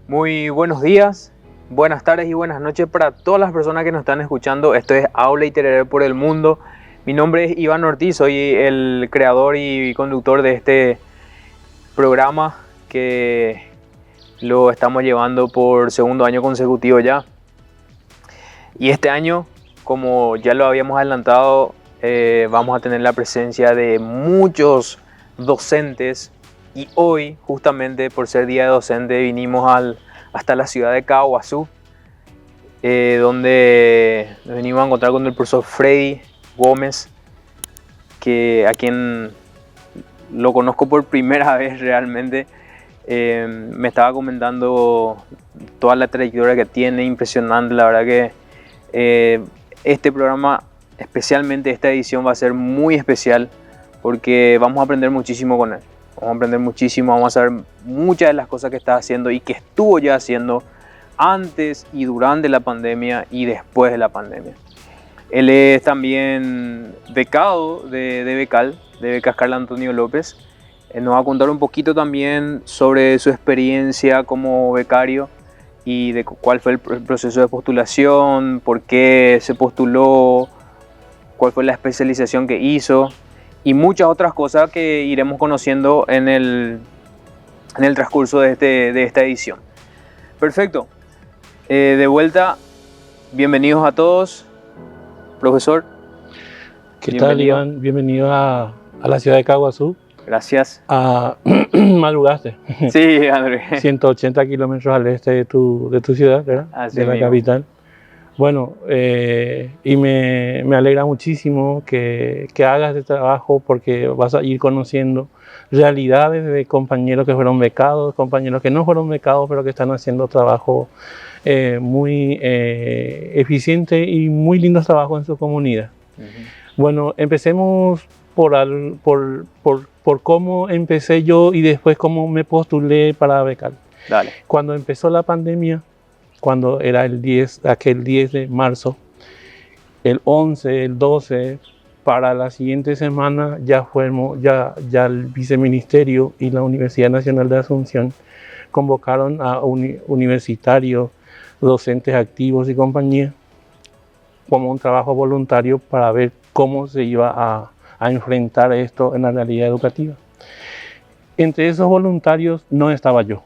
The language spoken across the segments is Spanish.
Muy buenos días, buenas tardes y buenas noches para todas las personas que nos están escuchando. Esto es Aula Literaria por el Mundo. Mi nombre es Iván Ortiz, soy el creador y conductor de este programa que lo estamos llevando por segundo año consecutivo ya. Y este año, como ya lo habíamos adelantado, vamos a tener la presencia de muchos docentes. Y hoy, justamente por ser Día de Docente, vinimos hasta la ciudad de Caguazú, donde nos venimos a encontrar con el profesor Freddy Gómez, a quien lo conozco por primera vez realmente. Me estaba comentando toda la trayectoria que tiene, impresionante. La verdad que este programa, especialmente esta edición, va a ser muy especial porque vamos a aprender muchísimo con él. Vamos a aprender muchísimo, vamos a saber muchas de las cosas que está haciendo y que estuvo ya haciendo antes y durante la pandemia y después de la pandemia. Él es también becado de Becal, de Becas Carlos Antonio López. Nos va a contar un poquito también sobre su experiencia como becario y de cuál fue el proceso de postulación, por qué se postuló, cuál fue la especialización que hizo y muchas otras cosas que iremos conociendo en el transcurso de esta edición. Perfecto. De vuelta, bienvenidos a todos. Profesor. ¿Qué tal, Iván? Bienvenido a la ciudad de Caguazú. Gracias. Madrugaste. Sí, André. 180 kilómetros al este de tu ciudad, ¿verdad? Así de la mismo. Capital. Bueno, y me alegra muchísimo que hagas este trabajo porque vas a ir conociendo realidades de compañeros que fueron becados, compañeros que no fueron becados, pero que están haciendo trabajo muy eficiente y muy lindos trabajos en su comunidad. Bueno, empecemos por cómo empecé yo y después cómo me postulé para becar. Dale. Cuando empezó la pandemia, cuando era aquel 10 de marzo, el 11, el 12, para la siguiente semana ya el Viceministerio y la Universidad Nacional de Asunción convocaron a universitarios, docentes activos y compañía como un trabajo voluntario para ver cómo se iba a enfrentar esto en la realidad educativa. Entre esos voluntarios no estaba yo,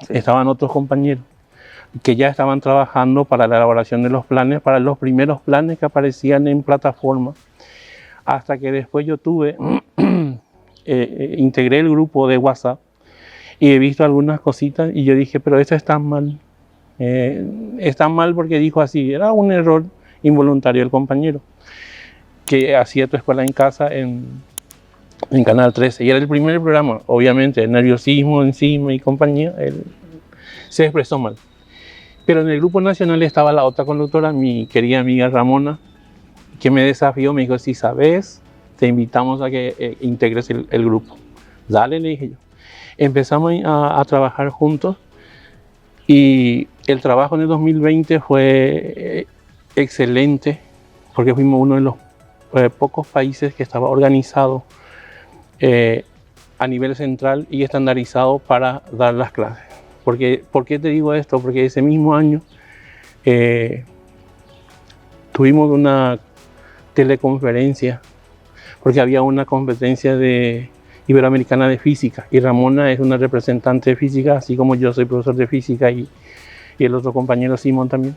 estaban otros compañeros que ya estaban trabajando para la elaboración de los planes, para los primeros planes que aparecían en plataforma, hasta que después yo integré el grupo de WhatsApp y he visto algunas cositas y yo dije, pero esto está mal. Está mal porque dijo así, era un error involuntario del compañero que hacía Tu Escuela en Casa en Canal 13 y era el primer programa, obviamente, el nerviosismo encima y compañía, él se expresó mal. Pero en el grupo nacional estaba la otra conductora, mi querida amiga Ramona, que me desafió, me dijo, si sabes, te invitamos a que integres el grupo. Dale, le dije yo. Empezamos a trabajar juntos y el trabajo en el 2020 fue excelente porque fuimos uno de los pocos países que estaba organizado a nivel central y estandarizado para dar las clases. ¿Por qué te digo esto? Porque ese mismo año tuvimos una teleconferencia porque había una competencia iberoamericana de física y Ramona es una representante de física, así como yo soy profesor de física y el otro compañero Simón también.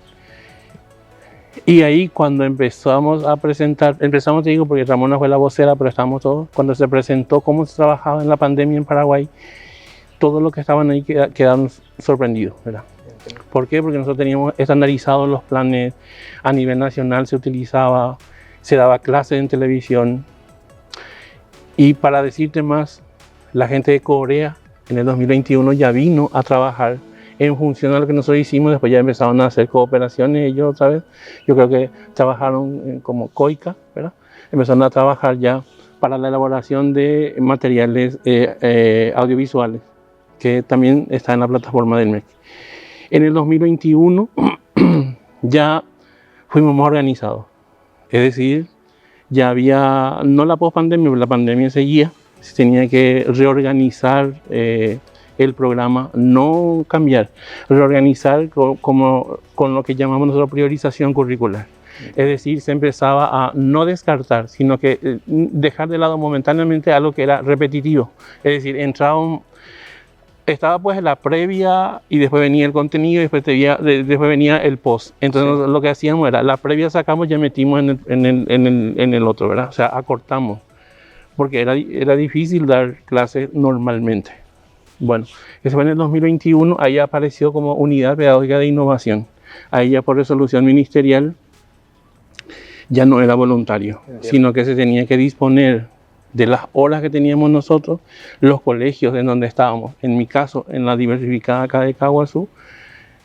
Y ahí cuando empezamos a presentar, te digo porque Ramona fue la vocera, pero estábamos todos, cuando se presentó cómo se trabajaba en la pandemia en Paraguay, todos los que estaban ahí quedaron sorprendidos, ¿verdad? ¿Por qué? Porque nosotros teníamos estandarizados los planes a nivel nacional, se daba clases en televisión. Y para decirte más, la gente de Corea en el 2021 ya vino a trabajar en función a lo que nosotros hicimos. Después ya empezaron a hacer cooperaciones ellos otra vez. Yo creo que trabajaron como COICA, ¿verdad? Empezaron a trabajar ya para la elaboración de materiales audiovisuales, que también está en la plataforma del MEC. En el 2021 ya fuimos más organizados, es decir, Ya había, no la post-pandemia, pero la pandemia seguía, se tenía que reorganizar el programa, no cambiar, reorganizar con lo que llamamos nosotros priorización curricular. Es decir, se empezaba a no descartar, sino que dejar de lado momentáneamente algo que era repetitivo. Es decir, estaba pues la previa y después venía el contenido y después venía el post. Entonces lo que hacíamos era, la previa sacamos y ya metimos en el otro, ¿verdad? O sea, acortamos, porque era difícil dar clases normalmente. Bueno, eso fue en el 2021, ahí apareció como Unidad Pedagógica de Innovación. Ahí ya por resolución ministerial ya no era voluntario, sino que se tenía que disponer de las horas que teníamos nosotros, los colegios en donde estábamos. En mi caso, en la diversificada acá de Caguazú,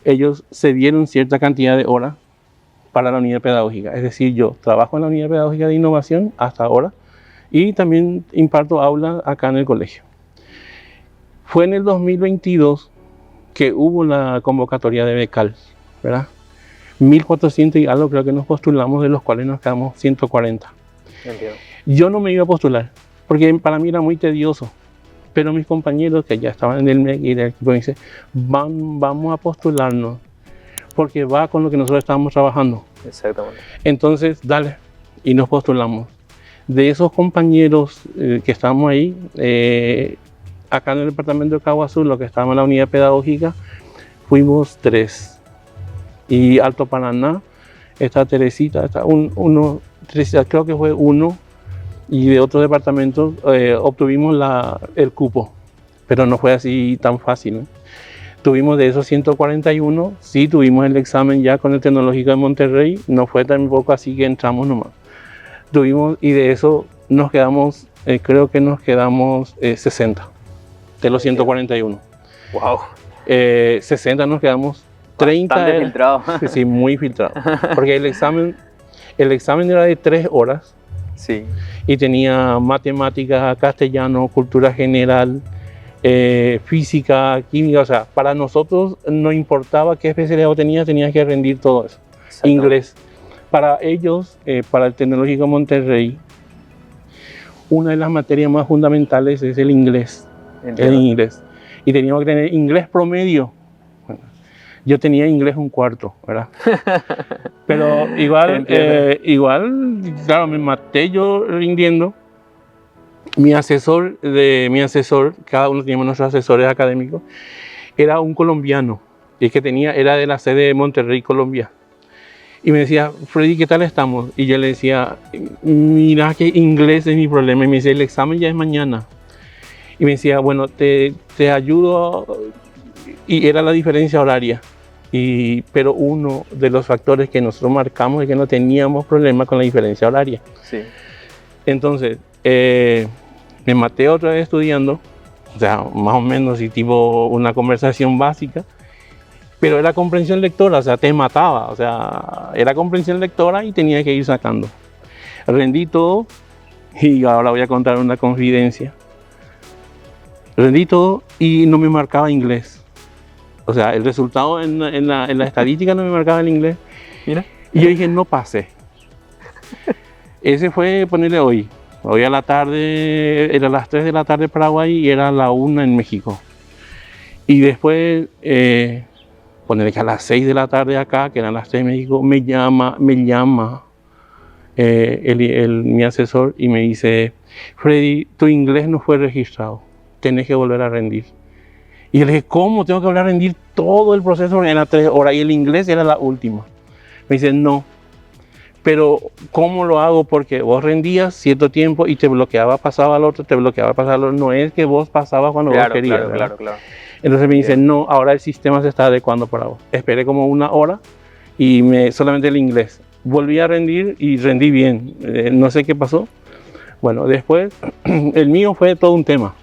ellos cedieron cierta cantidad de horas para la unidad pedagógica. Es decir, yo trabajo en la unidad pedagógica de innovación hasta ahora y también imparto aulas acá en el colegio. Fue en el 2022 que hubo la convocatoria de becal, ¿verdad? 1.400 y algo creo que nos postulamos, de los cuales nos quedamos 140. Entiendo. Yo no me iba a postular, porque para mí era muy tedioso, pero mis compañeros que ya estaban en el MEC y del equipo me dicen, vamos a postularnos, porque va con lo que nosotros estábamos trabajando. Exactamente. Entonces, dale, y nos postulamos. De esos compañeros que estábamos ahí, acá en el departamento de Caguazú, lo que estábamos en la unidad pedagógica, fuimos 3. Y Alto Paraná, está Teresita, está Teresita creo que fue 1, y de otros departamentos obtuvimos el cupo, pero no fue así tan fácil, ¿no? Tuvimos de esos 141, sí tuvimos el examen ya con el Tecnológico de Monterrey, no fue tampoco así que entramos nomás. Tuvimos, y de eso nos quedamos, creo que nos quedamos 60 de los 141. Wow. 60 nos quedamos. 30 Bastante filtrado. Sí, muy filtrado. Porque el examen era de 3 horas. Sí. Y tenía matemáticas, castellano, cultura general, física, química. O sea, para nosotros no importaba qué especialidad tenías que rendir todo eso. Inglés. Para ellos, para el Tecnológico Monterrey, una de las materias más fundamentales es el inglés. Entiendo. El inglés. Y teníamos que tener inglés promedio. Yo tenía inglés 1/4, ¿verdad? Pero igual, claro, me maté yo rindiendo. Mi asesor, cada uno teníamos nuestros asesores académicos, era un colombiano, y es que era de la sede de Monterrey, Colombia. Y me decía, Freddy, ¿qué tal estamos? Y yo le decía, mira que inglés es mi problema. Y me decía, el examen ya es mañana. Y me decía, bueno, te ayudo. Y era la diferencia horaria. Pero uno de los factores que nosotros marcamos es que no teníamos problema con la diferencia horaria. Sí. Entonces, me maté otra vez estudiando, o sea, más o menos, y tipo una conversación básica, pero era comprensión lectora, o sea, te mataba, o sea, era comprensión lectora y tenía que ir sacando. Rendí todo, y ahora voy a contar una confidencia. Rendí todo y no me marcaba inglés. O sea, el resultado en la estadística no me marcaba el inglés. Mira. Y yo dije, no pasé. Ese fue ponerle hoy. Hoy a la tarde, era las 3 de la tarde en Paraguay y era la 1 en México. Y después, ponerle que a las 6 de la tarde acá, que eran las 3 en México, me llama mi asesor y me dice, Freddy, tu inglés no fue registrado. Tenés que volver a rendir. Y yo le dije, ¿cómo? Tengo que volver a rendir todo el proceso en las 3 horas y el inglés era la última. Me dice, no. Pero, ¿cómo lo hago? Porque vos rendías cierto tiempo y te bloqueaba, pasaba al otro, te bloqueaba, pasaba al otro. No es que vos pasabas cuando vos querías. Claro. Entonces me dice, no, ahora el sistema se está adecuando para vos. Esperé como 1 hora y solamente el inglés. Volví a rendir y rendí bien. No sé qué pasó. Bueno, después, el mío fue todo un tema.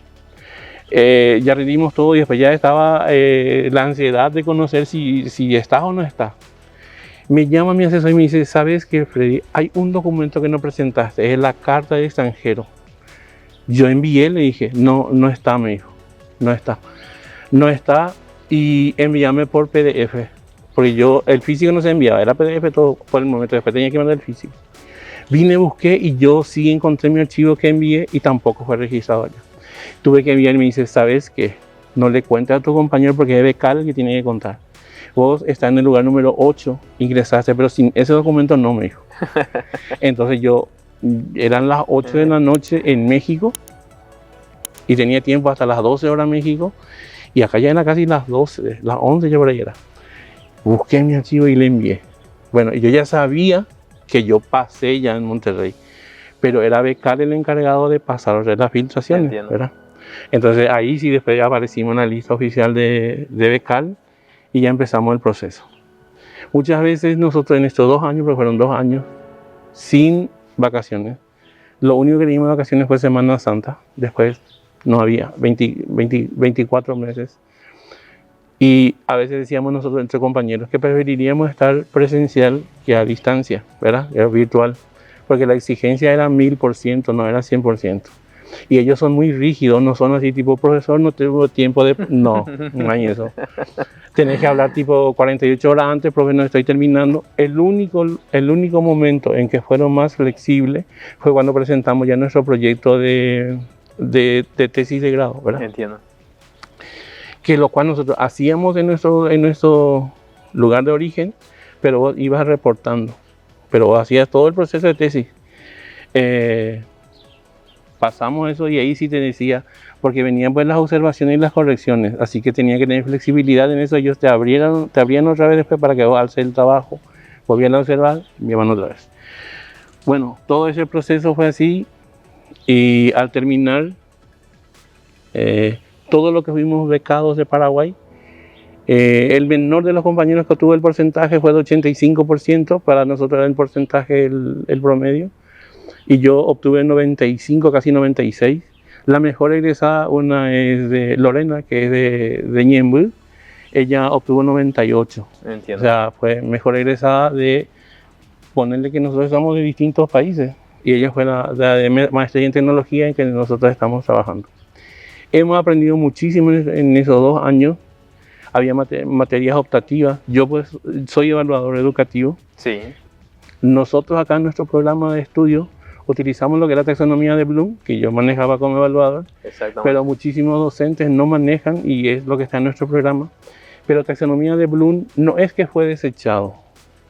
Ya rendimos todo y después ya estaba la ansiedad de conocer si está o no está. Me llama mi asesor y me dice, ¿sabes qué, Freddy? Hay un documento que no presentaste, es la carta de extranjero. Yo envié, le dije, no está, me dijo, no está y envíame por PDF, porque el físico no se enviaba, era PDF todo por el momento, después tenía que mandar el físico. Vine, busqué y yo sí encontré mi archivo que envié y tampoco fue registrado allá. Tuve que enviar y me dice, ¿sabes qué? No le cuentes a tu compañero porque es becal el que tiene que contar. Vos estás en el lugar número 8, ingresaste, pero sin ese documento no, me dijo. Entonces eran las 8 de la noche en México y tenía tiempo hasta las 12 horas en México y acá ya eran casi las 12, las 11 ya por ahí era. Busqué mi archivo y le envié. Bueno, yo ya sabía que yo pasé ya en Monterrey, pero era becal el encargado de pasar las filtraciones, ¿verdad? Entonces ahí sí después ya aparecimos en la lista oficial de becal y ya empezamos el proceso. Muchas veces nosotros en estos 2 años, porque fueron 2 años, sin vacaciones, lo único que teníamos de vacaciones fue Semana Santa, después no había, 24 meses. Y a veces decíamos nosotros entre compañeros que preferiríamos estar presencial que a distancia, ¿verdad? Era virtual, porque la exigencia era 1000%, no era 100%. Y ellos son muy rígidos, no son así tipo, profesor, no tengo tiempo de... No, no hay eso. Tenés que hablar tipo 48 horas antes, profe, no estoy terminando. El único momento en que fueron más flexibles fue cuando presentamos ya nuestro proyecto de tesis de grado, ¿verdad? Entiendo. Que lo cual nosotros hacíamos en nuestro lugar de origen, pero vos ibas reportando, pero vos hacías todo el proceso de tesis. Pasamos eso y ahí sí te decía, porque venían pues las observaciones y las correcciones, así que tenía que tener flexibilidad en eso. Ellos te abrían otra vez después para que vos alces el trabajo, volvían a observar, me iban otra vez. Bueno, todo ese proceso fue así y al terminar, todo lo que fuimos becados de Paraguay, el menor de los compañeros que obtuvo el porcentaje fue de 85%, para nosotros era el porcentaje el promedio, y yo obtuve 95, casi 96. La mejor egresada, una es de Lorena, que es de Ñemby, ella obtuvo 98. Entiendo. O sea, fue mejor egresada de ponerle que nosotros estamos de distintos países, y ella fue la de maestría en tecnología en que nosotros estamos trabajando. Hemos aprendido muchísimo en esos 2 años. Había materias optativas. Yo pues soy evaluador educativo. Sí. Nosotros acá en nuestro programa de estudio utilizamos lo que es la taxonomía de Bloom, que yo manejaba como evaluador, pero muchísimos docentes no manejan y es lo que está en nuestro programa. Pero taxonomía de Bloom no es que fue desechado.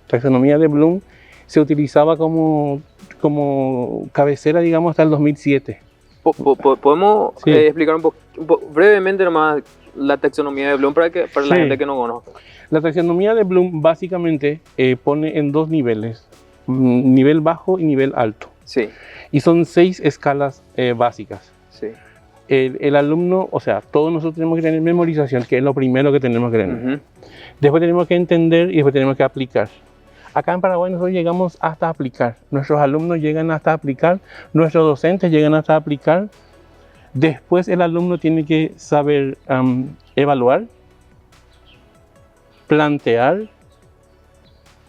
Taxonomía de Bloom se utilizaba como cabecera, digamos, hasta el 2007. ¿Podemos explicar brevemente nomás la taxonomía de Bloom para la gente que no conozca? La taxonomía de Bloom básicamente pone en 2 niveles, nivel bajo y nivel alto. Sí. Y son 6 escalas básicas. Sí. El alumno, o sea, todos nosotros tenemos que tener memorización, que es lo primero que tenemos que tener. Después tenemos que entender y después tenemos que aplicar. Acá en Paraguay nosotros llegamos hasta aplicar. Nuestros alumnos llegan hasta aplicar, nuestros docentes llegan hasta aplicar. Después el alumno tiene que saber evaluar, plantear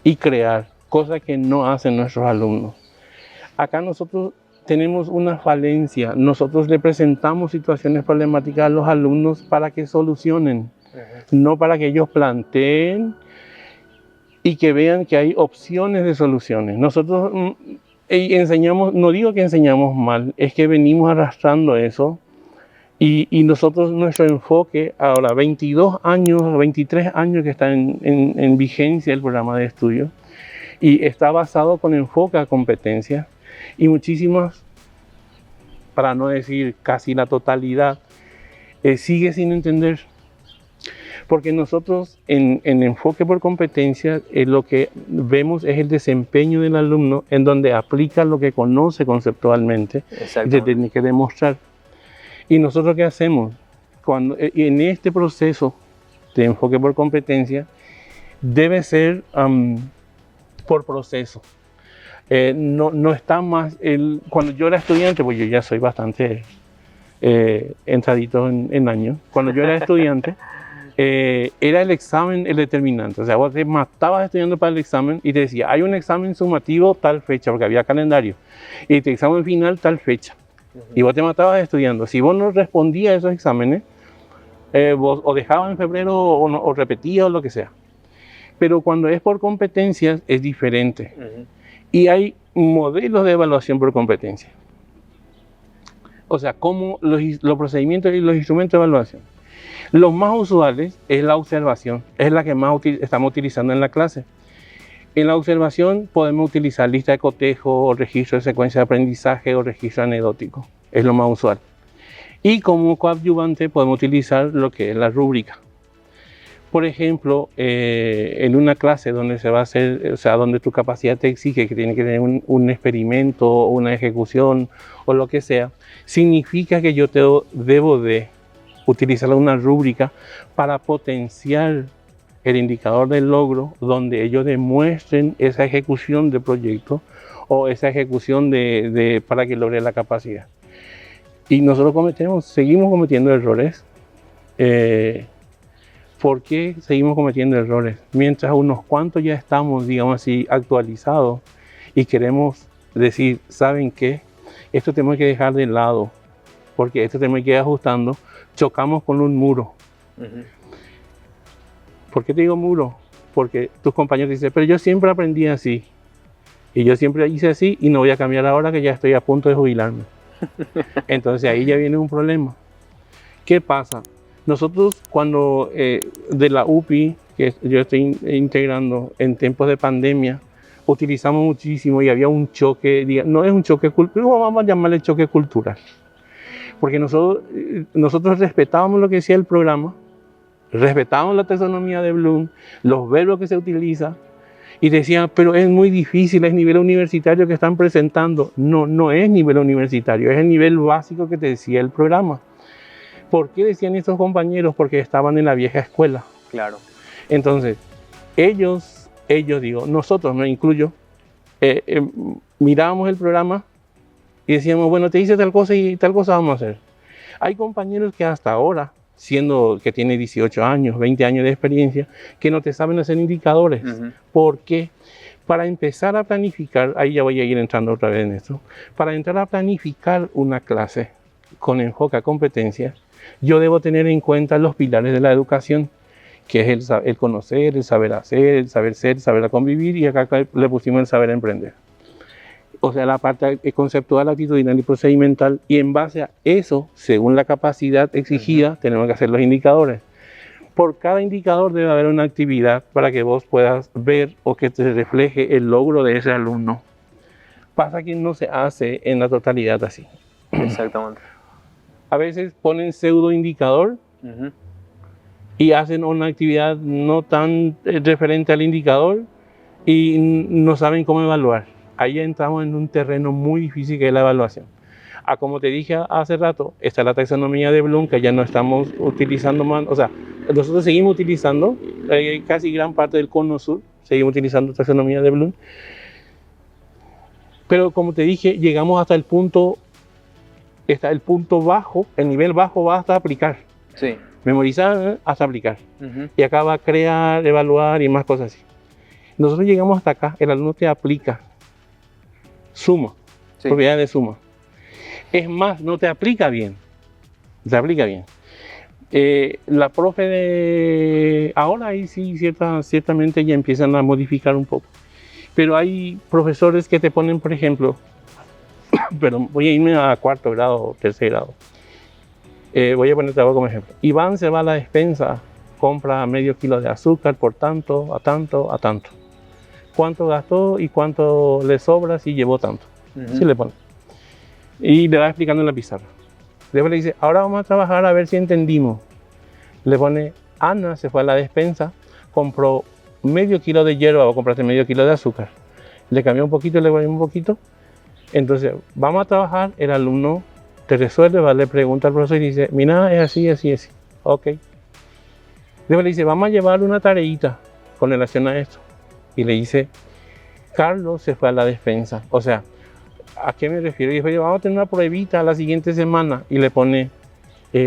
y crear, cosa que no hacen nuestros alumnos. Acá nosotros tenemos una falencia. Nosotros le presentamos situaciones problemáticas a los alumnos para que solucionen, no para que ellos planteen y que vean que hay opciones de soluciones. Nosotros enseñamos, no digo que enseñamos mal, es que venimos arrastrando eso y nosotros, nuestro enfoque, ahora 22 años, 23 años que está en vigencia el programa de estudio y está basado con enfoque a competencias y muchísimas, para no decir casi la totalidad, sigue sin entender. Porque nosotros en enfoque por competencias lo que vemos es el desempeño del alumno en donde aplica lo que conoce conceptualmente y se tiene que demostrar. ¿Y nosotros qué hacemos? En este proceso de enfoque por competencia debe ser por proceso. No está más... Cuando yo era estudiante, pues yo ya soy bastante entradito en años. Cuando yo era estudiante... era el examen el determinante, o sea, vos te matabas estudiando para el examen y te decía, hay un examen sumativo tal fecha, porque había calendario, y tu examen final tal fecha, y vos te matabas estudiando. Si vos no respondías a esos exámenes, vos o dejabas en febrero o repetías o lo que sea. Pero cuando es por competencias es diferente. Y hay modelos de evaluación por competencia. O sea, como los procedimientos y los instrumentos de evaluación. Los más usuales es la observación, es la que más estamos utilizando en la clase. En la observación podemos utilizar lista de cotejo, o registro de secuencia de aprendizaje o registro anecdótico, es lo más usual. Y como coadyuvante podemos utilizar lo que es la rúbrica. Por ejemplo, en una clase donde se va a hacer, o sea, donde tu capacidad te exige que tiene que tener un experimento, una ejecución o lo que sea, significa que yo debo de utilizar una rúbrica para potenciar el indicador del logro, donde ellos demuestren esa ejecución de proyecto o esa ejecución para que logre la capacidad. Y nosotros seguimos cometiendo errores. ¿Por qué seguimos cometiendo errores? Mientras unos cuantos ya estamos, digamos así, actualizados y queremos decir, ¿saben qué? Esto tenemos que dejar de lado, porque esto tenemos que ir ajustando, chocamos con un muro. ¿Por qué te digo muro? Porque tus compañeros dicen, pero yo siempre aprendí así, y yo siempre hice así, y no voy a cambiar ahora que ya estoy a punto de jubilarme. Entonces ahí ya viene un problema. ¿Qué pasa? Nosotros cuando de la UPI, que yo estoy integrando en tiempos de pandemia, utilizamos muchísimo y había un choque, no es un choque cultural, vamos a llamarle choque cultural. Porque nosotros respetábamos lo que decía el programa, respetábamos la taxonomía de Bloom, los verbos que se utilizan, y decían, pero es muy difícil, es nivel universitario que están presentando. No, no es nivel universitario, es el nivel básico que te decía el programa. ¿Por qué decían estos compañeros? Porque estaban en la vieja escuela. Claro. Entonces, ellos digo, nosotros, me incluyo, mirábamos el programa y decíamos, bueno, te hice tal cosa y tal cosa vamos a hacer. Hay compañeros que hasta ahora, siendo que tiene 18 años, 20 años de experiencia, que no te saben hacer indicadores. ¿Por qué? Para empezar a planificar, ahí ya voy a ir entrando otra vez en esto, para entrar a planificar una clase con enfoque a competencias, yo debo tener en cuenta los pilares de la educación, que es el conocer, el saber hacer, el saber ser, el saber convivir, y acá le pusimos el saber emprender. O sea, la parte conceptual, actitudinal y procedimental, y en base a eso, según la capacidad exigida, tenemos que hacer los indicadores. Por cada indicador debe haber una actividad para que vos puedas ver o que te refleje el logro de ese alumno. Pasa que no se hace en la totalidad así. Exactamente. A veces ponen pseudo indicador y hacen una actividad no tan referente al indicador y no saben cómo evaluar. Ahí entramos en un terreno muy difícil que es la evaluación. Como te dije hace rato, está la taxonomía de Bloom, que ya no estamos utilizando más. O sea, nosotros seguimos utilizando, casi gran parte del cono sur, seguimos utilizando taxonomía de Bloom. Pero como te dije, llegamos hasta el punto, está el punto bajo, el nivel bajo va hasta aplicar. Sí. Memorizar hasta aplicar. Y acá va a crear, evaluar y más cosas así. Nosotros llegamos hasta acá, el alumno te aplica, suma, propiedades de suma. Es más, no te aplica bien. Te aplica bien. La profe de ahora ahí sí, ciertamente ya empiezan a modificar un poco. Pero hay profesores que te ponen, por ejemplo, pero voy a irme a cuarto grado o tercer grado. Voy a ponerte algo como ejemplo. Iván se va a la despensa, compra medio kilo de azúcar por tanto, a tanto, a tanto. ¿Cuánto gastó y cuánto le sobra si llevó tanto? Sí le pone. Y le va explicando en la pizarra. Después le dice, ahora vamos a trabajar a ver si entendimos. Le pone, Ana se fue a la despensa, compró medio kilo de hierba o compraste medio kilo de azúcar. Le cambió un poquito, le cambió un poquito. Entonces, vamos a trabajar, el alumno te resuelve, ¿vale? Le pregunta al profesor y dice, mira, es así, así, así. Ok. Después le dice, vamos a llevar una tareita con relación a esto. Y le dice, Carlos se fue a la despensa. O sea, ¿a qué me refiero? Y después vamos a tener una pruebita la siguiente semana. Y le pone,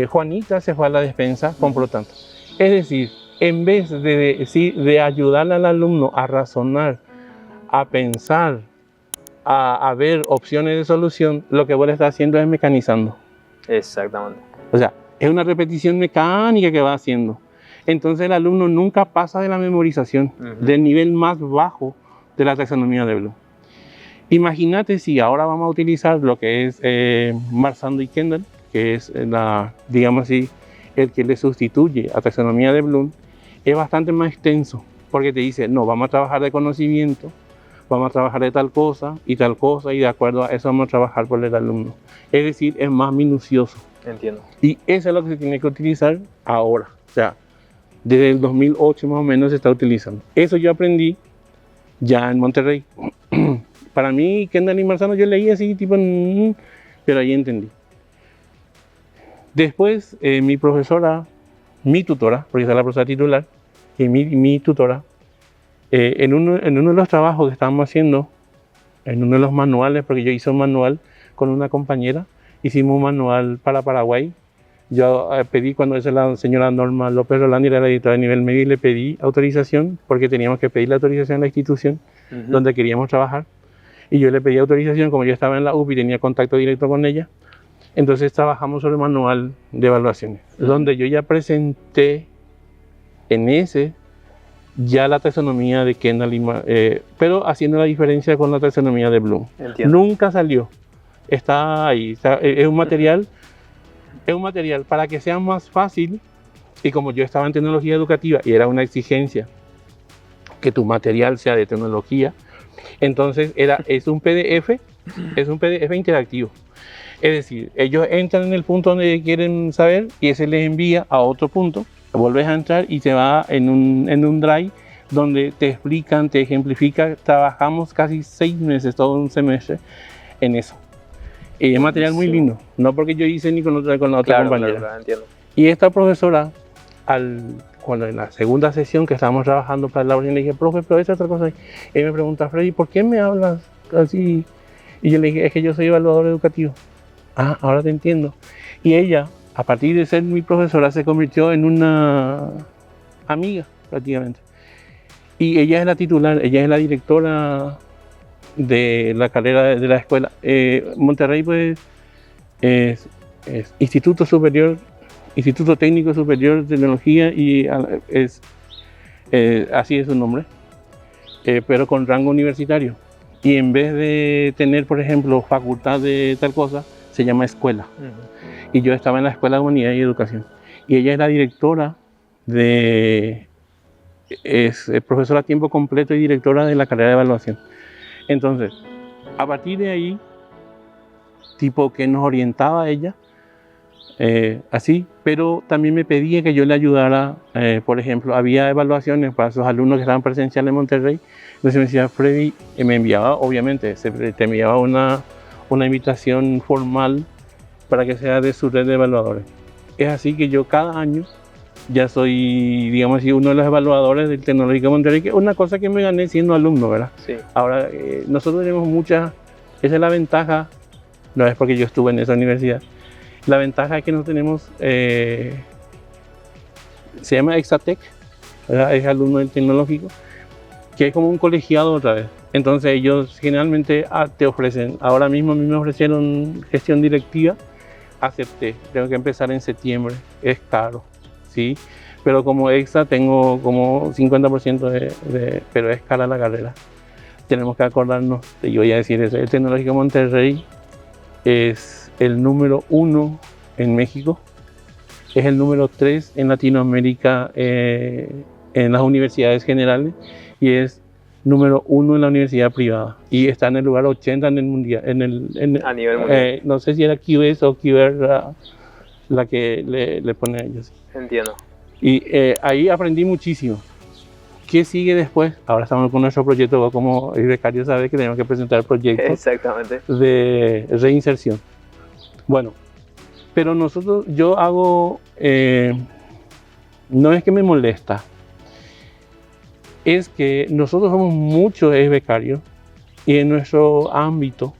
Juanita se fue a la despensa, compró tanto. Es decir, en vez de ayudarle al alumno a razonar, a pensar, a ver opciones de solución, lo que vos le estás haciendo es mecanizando. Exactamente. O sea, es una repetición mecánica que va haciendo. Entonces el alumno nunca pasa de la memorización, del nivel más bajo de la taxonomía de Bloom. Imagínate si ahora vamos a utilizar lo que es Marzano y Kendall, que es digamos así, el que le sustituye a taxonomía de Bloom, es bastante más extenso, porque te dice, no, vamos a trabajar de conocimiento, vamos a trabajar de tal cosa, y de acuerdo a eso vamos a trabajar por el alumno. Es decir, es más minucioso. Entiendo. Y eso es lo que se tiene que utilizar ahora. O sea, desde el 2008 más o menos se está utilizando. Eso yo aprendí ya en Monterrey. Para mí, Kendall y Marzano yo leí así, tipo, pero ahí entendí. Después, mi profesora, mi tutora, porque esa es la profesora titular, y mi tutora, en uno de los trabajos que estábamos haciendo, en uno de los manuales, porque yo hice un manual con una compañera, hicimos un manual para Paraguay. Yo pedí, cuando esa la señora Norma López Rolandi era la editora de nivel medio, y le pedí autorización, porque teníamos que pedir la autorización a la institución donde queríamos trabajar. Y yo le pedí autorización, como yo estaba en la UP y tenía contacto directo con ella. Entonces trabajamos sobre el manual de evaluaciones, donde yo ya presenté en ese ya la taxonomía de Kendall, pero haciendo la diferencia con la taxonomía de Bloom. Entiendo. Nunca salió, está ahí, es un material para que sea más fácil. Y como yo estaba en tecnología educativa y era una exigencia que tu material sea de tecnología, entonces es un PDF interactivo. Es decir, ellos entran en el punto donde quieren saber y ese les envía a otro punto, vuelves a entrar y te va en un drive donde te explican, te ejemplifica. Trabajamos casi 6 meses, todo un semestre en eso. Y es material muy lindo, no porque yo hice ni con la otra compañera. Claro, entiendo. Y esta profesora, cuando en la segunda sesión que estábamos trabajando para la orden, le dije, profe, pero esa otra cosa. Y me pregunta, Freddy, ¿por qué me hablas así? Y yo le dije, es que yo soy evaluador educativo. Ah, ahora te entiendo. Y ella, a partir de ser mi profesora, se convirtió en una amiga prácticamente. Y ella es la titular, ella es la directora de la carrera de la escuela. Monterrey, pues, es Instituto Técnico Superior de Tecnología, y así es su nombre, pero con rango universitario. Y en vez de tener, por ejemplo, facultad de tal cosa, se llama escuela. Y yo estaba en la Escuela de Humanidad y Educación. Y ella es la directora es profesora a tiempo completo y directora de la carrera de evaluación. Entonces, a partir de ahí, tipo que nos orientaba a ella, así, pero también me pedía que yo le ayudara. Por ejemplo, había evaluaciones para sus alumnos que estaban presenciales en Monterrey. Entonces me decía, Freddy, me enviaba, obviamente, te enviaba una invitación formal para que sea de su red de evaluadores. Es así que yo cada año ya soy, digamos así, uno de los evaluadores del Tecnológico de Monterrey, que es una cosa que me gané siendo alumno, ¿verdad? Sí. Ahora, nosotros tenemos esa es la ventaja, no es porque yo estuve en esa universidad. La ventaja es que no tenemos, se llama Exatec, ¿verdad? Es alumno del Tecnológico, que es como un colegiado otra vez. Entonces ellos generalmente te ofrecen, ahora mismo a mí me ofrecieron gestión directiva, acepté, tengo que empezar en septiembre, es caro, ¿sí? Pero como extra tengo como 50% pero es cara la carrera. Tenemos que acordarnos, yo voy a decir eso, el Tecnológico de Monterrey es el número 1 en México, es el número 3 en Latinoamérica en las universidades generales, y es número 1 en la universidad privada, y está en el lugar 80 en el mundial, a nivel mundial. No sé si era QS o QR la que le pone a ellos. Entiendo. Y ahí aprendí muchísimo. ¿Qué sigue después? Ahora estamos con nuestro proyecto, como el becario sabe que tenemos que presentar proyectos. Exactamente. De reinserción. Bueno, pero yo hago, no es que me molesta, es que nosotros somos muchos becarios, y en nuestro ámbito,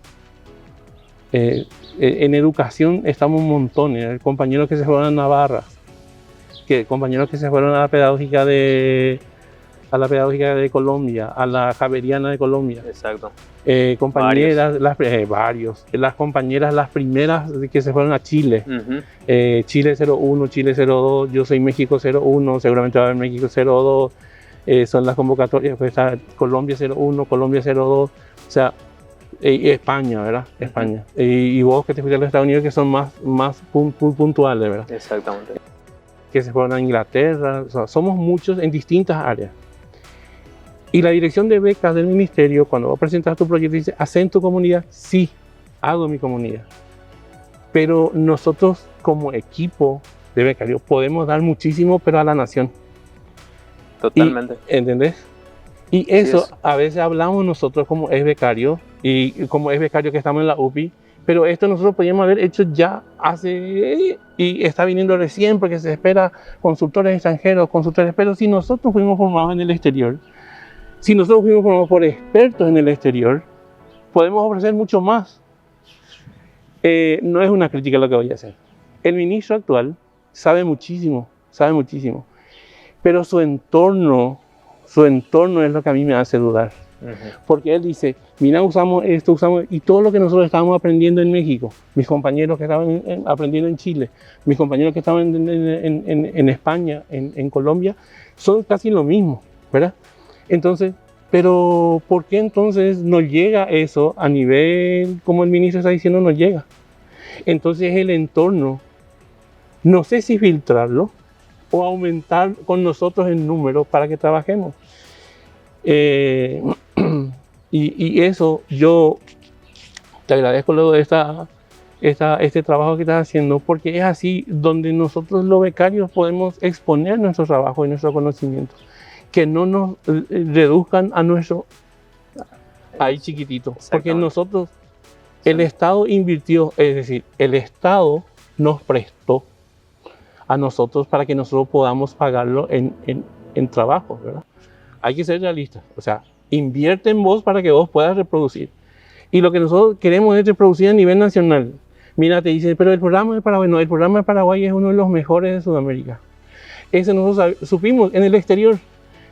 en educación estamos montones, compañeros que se fueron a Navarra, compañeros que se fueron a la pedagógica de Colombia, a la Javeriana de Colombia. Exacto. Compañeras, varios. Las compañeras, las primeras que se fueron a Chile. Chile 01, Chile 02, yo soy México 01, seguramente va a haber México 02. Son las convocatorias, pues está Colombia 01, Colombia 02. O sea, España, ¿verdad? España. Y vos que te fuiste a los Estados Unidos, que son más puntuales, ¿verdad? Exactamente. Que se fueron a Inglaterra, o sea, somos muchos en distintas áreas. Y la dirección de becas del ministerio, cuando vos presentas tu proyecto, dice, ¿hacen en tu comunidad? Sí, hago en mi comunidad. Pero nosotros como equipo de becarios podemos dar muchísimo, pero a la nación. Totalmente. ¿Entendés? Y eso, es. a veces hablamos nosotros como es becario, y como es becario que estamos en la UPI, pero esto nosotros podríamos haber hecho ya hace, y está viniendo recién porque se espera consultores extranjeros, consultores, pero si nosotros fuimos formados en el exterior, si nosotros fuimos formados por expertos en el exterior, podemos ofrecer mucho más. No es una crítica lo que voy a hacer. El ministro actual sabe muchísimo, pero su entorno es lo que a mí me hace dudar. Porque él dice, mira, usamos esto, y todo lo que nosotros estábamos aprendiendo en México, mis compañeros que estaban aprendiendo en Chile, mis compañeros que estaban en España, en Colombia, son casi lo mismo, ¿verdad? Entonces, pero ¿por qué entonces no llega eso a nivel, como el ministro está diciendo, no llega? Entonces el entorno, no sé si filtrarlo o aumentar con nosotros el número para que trabajemos. Y eso yo te agradezco luego de este trabajo que estás haciendo, porque es así donde nosotros los becarios podemos exponer nuestro trabajo y nuestro conocimiento, que no nos reduzcan a nuestro ahí chiquitito, porque nosotros, el Estado invirtió, es decir, el Estado nos prestó a nosotros para que nosotros podamos pagarlo en trabajo, ¿verdad? Hay que ser realistas, o sea, invierte en vos para que vos puedas reproducir. Y lo que nosotros queremos es reproducir a nivel nacional. Mira, te dicen, pero el programa de Paraguay, no, el programa de Paraguay es uno de los mejores de Sudamérica. Ese nosotros supimos en el exterior.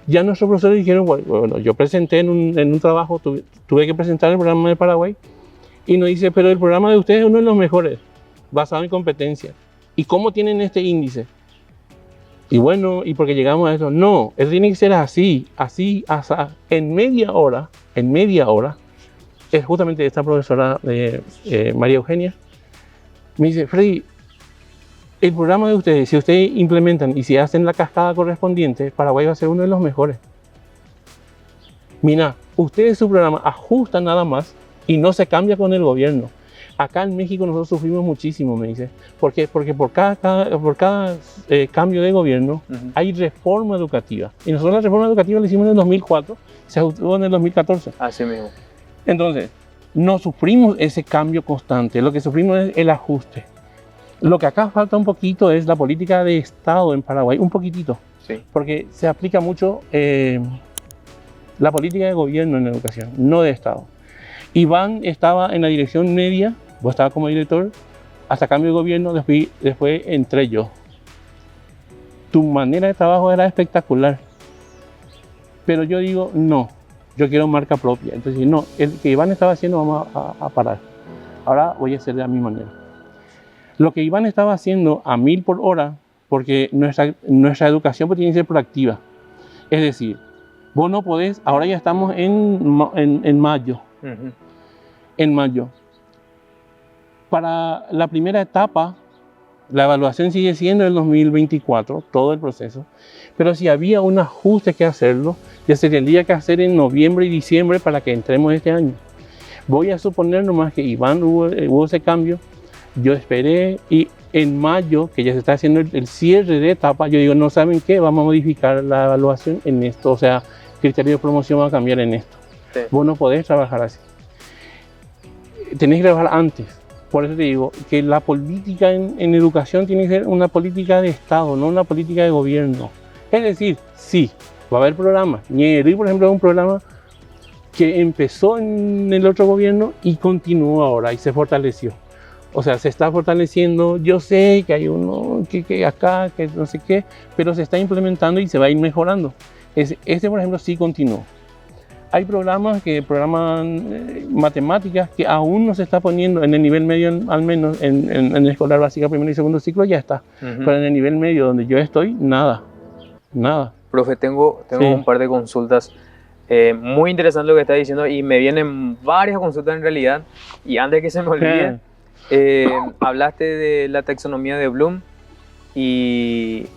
Ya nuestros profesores dijeron, bueno, yo presenté en un trabajo, tuve que presentar el programa de Paraguay, y nos dice, pero el programa de ustedes es uno de los mejores, basado en competencia. ¿Y cómo tienen este índice? Y bueno, ¿y porque llegamos a eso? No, eso tiene que ser así, en media hora, es justamente esta profesora María Eugenia, me dice, Freddy, el programa de ustedes, si ustedes implementan y si hacen la cascada correspondiente, Paraguay va a ser uno de los mejores. Mira, ustedes su programa ajustan nada más y no se cambia con el gobierno. Acá en México nosotros sufrimos muchísimo, me dice, porque por cada cambio de gobierno hay reforma educativa. Y nosotros la reforma educativa la hicimos en el 2004, se ajustó en el 2014. Así mismo. Entonces, no sufrimos ese cambio constante, lo que sufrimos es el ajuste. Lo que acá falta un poquito es la política de Estado en Paraguay, un poquitito, sí. Porque se aplica mucho la política de gobierno en educación, no de Estado. Iván estaba en la dirección media, vos estabas como director, hasta cambio de gobierno, después entré yo. Tu manera de trabajo era espectacular, pero yo digo, no, yo quiero marca propia. Entonces, no, el que Iván estaba haciendo vamos a parar. Ahora voy a hacer de mi manera. Lo que Iván estaba haciendo a 1000 por hora, porque nuestra educación tiene que ser proactiva. Es decir, vos no podés, ahora ya estamos en mayo. En mayo. Para la primera etapa, la evaluación sigue siendo el 2024, todo el proceso. Pero si había un ajuste que hacerlo, ya se tendría que hacer en noviembre y diciembre para que entremos este año. Voy a suponer nomás que Iván hubo ese cambio. Yo esperé y en mayo, que ya se está haciendo el cierre de etapa, yo digo, no saben qué, vamos a modificar la evaluación en esto, o sea, criterio de promoción va a cambiar en esto. Sí. Vos no podés trabajar así. Tenés que trabajar antes. Por eso te digo que la política en educación tiene que ser una política de Estado, no una política de gobierno. Es decir, sí, va a haber programas. Ñerí, por ejemplo, es un programa que empezó en el otro gobierno y continuó ahora y se fortaleció. O sea, se está fortaleciendo. Yo sé que hay uno que acá, que no sé qué, pero se está implementando y se va a ir mejorando. Este, por ejemplo, sí continuó. Hay programas matemáticas que aún no se está poniendo en el nivel medio, al menos en el escolar básica, primer y segundo ciclo ya está. Pero en el nivel medio donde yo estoy, nada. Profe, tengo sí. Un par de consultas. Muy interesante lo que estás diciendo y me vienen varias consultas en realidad. Y antes que se me olvide, hablaste de la taxonomía de Bloom y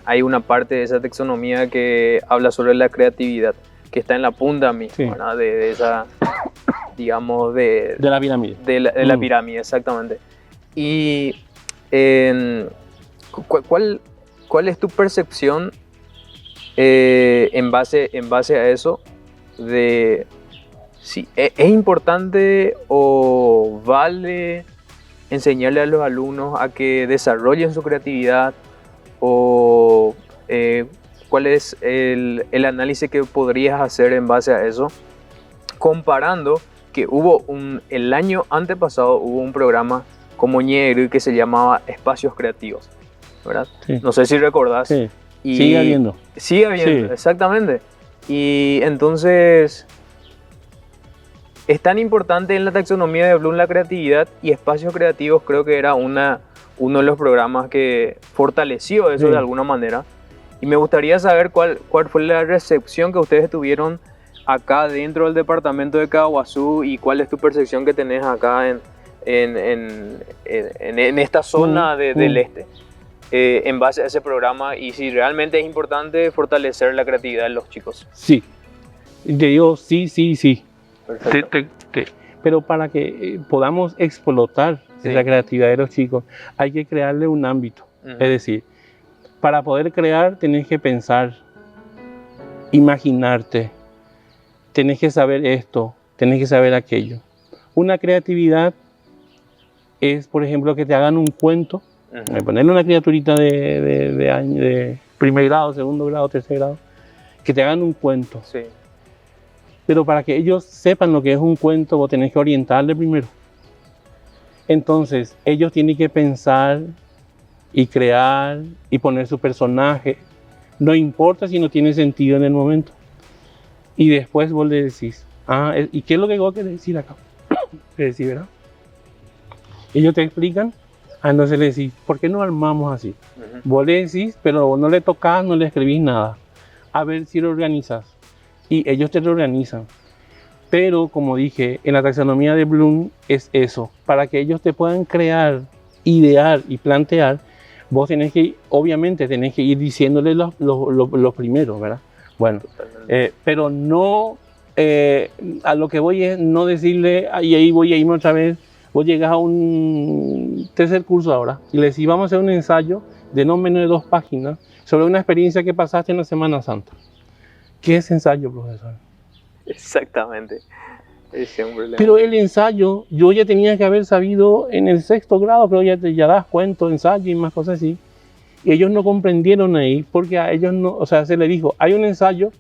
hay una parte de esa taxonomía que habla sobre la creatividad, que está en la punta misma, Sí. ¿verdad? De esa, digamos, De la pirámide. de la pirámide, exactamente. Y ¿cuál es tu percepción en base a eso de si es importante o vale enseñarle a los alumnos a que desarrollen su creatividad o cuál es el análisis que podrías hacer en base a eso, comparando que el año antepasado hubo un programa como Ñegri que se llamaba Espacios Creativos, ¿verdad? Sí. No sé si recordás. Sí. Y Sigue habiendo. Sigue habiendo, Sí. exactamente. Y entonces es tan importante en la taxonomía de Bloom la creatividad, y Espacios Creativos creo que era uno de los programas que fortaleció eso Sí. de alguna manera. Y me gustaría saber cuál fue la recepción que ustedes tuvieron acá dentro del departamento de Caaguazú y cuál es tu percepción que tenés acá en esta zona del este. En base a ese programa y si realmente es importante fortalecer la creatividad de los chicos. Sí. Te digo sí. Perfecto. Pero para que podamos explotar Sí. esa creatividad de los chicos, hay que crearle un ámbito. Ujú. Es decir, para poder crear tenés que pensar, imaginarte, tenés que saber esto, tenés que saber aquello. Una creatividad es, por ejemplo, que te hagan un cuento. Ujú. Ponerle una criaturita de primer grado, segundo grado, tercer grado, que te hagan un cuento. Sí. Pero para que ellos sepan lo que es un cuento, vos tenés que orientarle primero. Entonces, ellos tienen que pensar y crear y poner su personaje. No importa si no tiene sentido en el momento. Y después vos le decís, ¿y qué es lo que vos querés decir acá? Le decís, ¿verdad? Ellos te explican. Entonces le decís, ¿por qué no armamos así? Ujú. Vos le decís, pero vos no le tocás, no le escribís nada. A ver si lo organizas. Y ellos te lo organizan. Pero, como dije, en la taxonomía de Bloom es eso. Para que ellos te puedan crear, idear y plantear, vos obviamente tenés que ir diciéndole los primeros, ¿verdad? Bueno, pero no, a lo que voy es no decirle, y ahí voy a irme otra vez. Vos llegas a un tercer curso ahora y le decís, vamos a hacer un ensayo de no menos de 2 páginas sobre una experiencia que pasaste en la Semana Santa. ¿Qué es ensayo, profesor? Exactamente. Ese es un problema. Pero el ensayo, yo ya tenía que haber sabido en el 6º grado, pero ya das cuento, ensayo y más cosas así. Y ellos no comprendieron ahí, porque a ellos no, o sea, se les dijo, hay un ensayo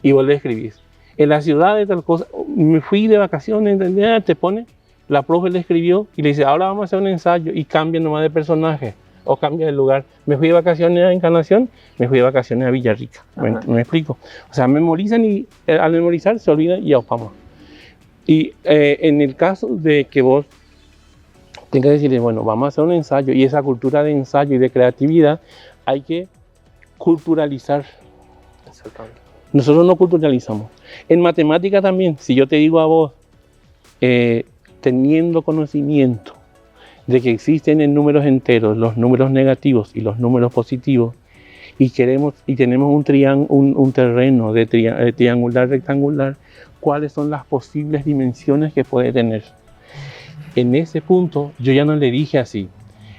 y vos le escribís. En la ciudad de tal cosa, me fui de vacaciones, te pone, la profe le escribió y le dice, ahora vamos a hacer un ensayo y cambia nomás de personaje o cambia de lugar. Me fui de vacaciones a Encarnación, me fui de vacaciones a Villarrica. ¿Me explico? O sea, memorizan y al memorizar se olvidan y ya vamos. Y en el caso de que vos tengas que decirle, bueno, vamos a hacer un ensayo y esa cultura de ensayo y de creatividad hay que culturalizar. Exactamente. Nosotros no culturalizamos. En matemática también, si yo te digo a vos, teniendo conocimiento de que existen en números enteros los números negativos y los números positivos, y tenemos un terreno de triangular, rectangular, ¿cuáles son las posibles dimensiones que puede tener? En ese punto yo ya no le dije así.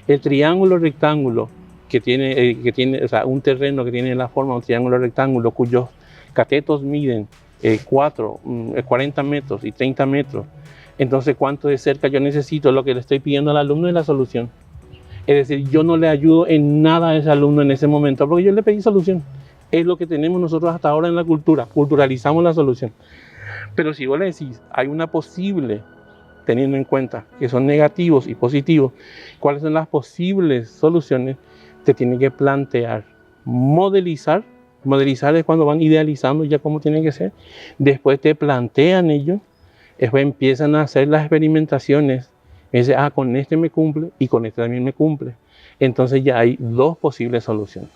El triángulo rectángulo que tiene o sea, un terreno que tiene la forma de un triángulo rectángulo cuyos catetos miden 40 metros y 30 metros. Entonces, ¿cuánto de cerca yo necesito? Lo que le estoy pidiendo al alumno es la solución. Es decir, yo no le ayudo en nada a ese alumno en ese momento, porque yo le pedí solución. Es lo que tenemos nosotros hasta ahora en la cultura, culturalizamos la solución. Pero si vos le decís, hay una posible, teniendo en cuenta que son negativos y positivos, cuáles son las posibles soluciones, te tiene que plantear, modelizar. Modelizar es cuando van idealizando ya cómo tiene que ser. Después te plantean ellos, después empiezan a hacer las experimentaciones. Y dice, con este me cumple y con este también me cumple. Entonces ya hay 2 posibles soluciones.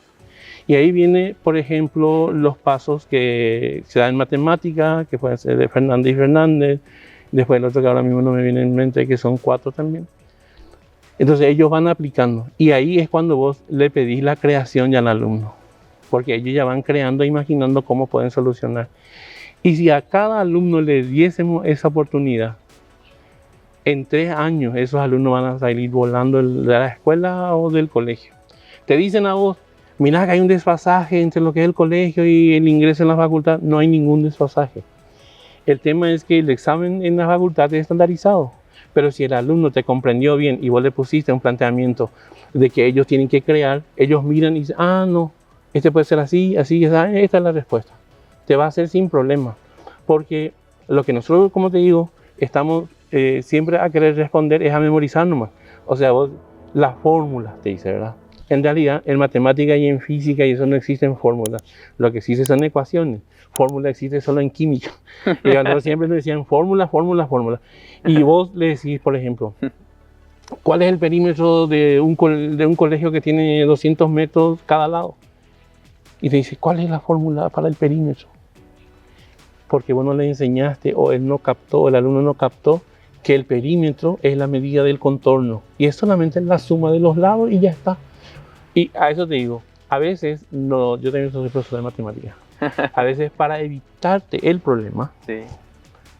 Y ahí viene, por ejemplo, los pasos que se dan en matemática, que pueden ser de Fernández y Fernández, después el otro que ahora mismo no me viene en mente, que son 4 también. Entonces ellos van aplicando, y ahí es cuando vos le pedís la creación ya al alumno, porque ellos ya van creando e imaginando cómo pueden solucionar. Y si a cada alumno le diésemos esa oportunidad, en 3 años esos alumnos van a salir volando de la escuela o del colegio. Te dicen a vos, mira que hay un desfasaje entre lo que es el colegio y el ingreso en la facultad. No hay ningún desfasaje. El tema es que el examen en la facultad es estandarizado. Pero si el alumno te comprendió bien y vos le pusiste un planteamiento de que ellos tienen que crear, ellos miran y dicen, ah, no, este puede ser así, así, esta es la respuesta. Te va a hacer sin problema. Porque lo que nosotros, como te digo, estamos siempre a querer responder es a memorizar nomás. O sea, vos, las fórmulas te dice, ¿verdad? En realidad, en matemática y en física y eso no existen fórmulas. Lo que existe son ecuaciones. Fórmula existe solo en química. Y nosotros siempre nos decían fórmula, fórmula, fórmula. Y vos le decís, por ejemplo, ¿cuál es el perímetro de un colegio que tiene 200 metros cada lado? Y te dice, ¿cuál es la fórmula para el perímetro? Porque vos no le enseñaste o él no captó, o el alumno no captó que el perímetro es la medida del contorno. Y es solamente la suma de los lados y ya está. Y a eso te digo, a veces, no, yo también soy profesor de matemáticas, a veces para evitarte el problema, Sí.